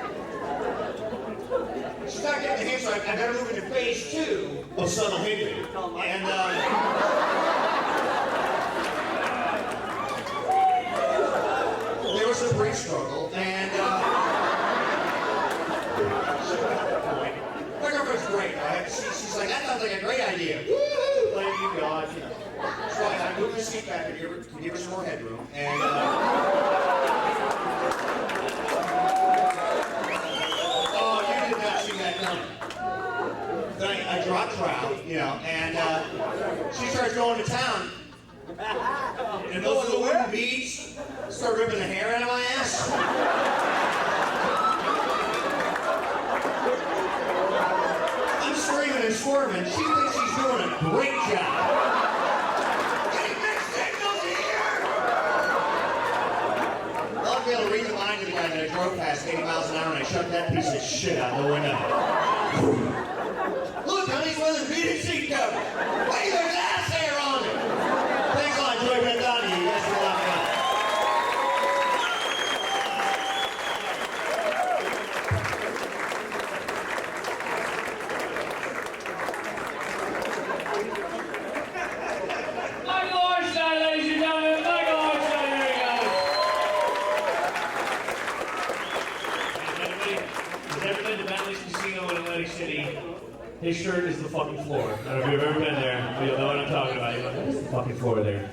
She's not getting the hint, so I better move into phase 2 of subtle hinting. And there was a brief struggle, and my girlfriend's great, right? She's like, that sounds like a great idea. Woo-hoo! Thank you, God. So I moved the seat back to give her some more headroom, and oh, you did not see that coming. Then I dropped her out, and she starts going to town. And those little wooden beads start ripping the hair out of my ass. I'm screaming and squirming. She thinks she's doing a great job. Getting mixed signals here! guy that I drove past 80 miles an hour and I shoved that piece of shit out the window. Look, honey, it's one of the heated seat covers. Wait, there's ass hair on it. Thanks a lot, Joy Beth Donnie. You guys are a lot of fun. Michael Orenstein, ladies and gentlemen. Michael Orenstein, there you go. Has ever been to Bentley's Casino in Atlantic City? His shirt is the fucking floor. I don't know if you've ever been there, but you'll know what I'm talking about. You're like, what is the fucking floor there?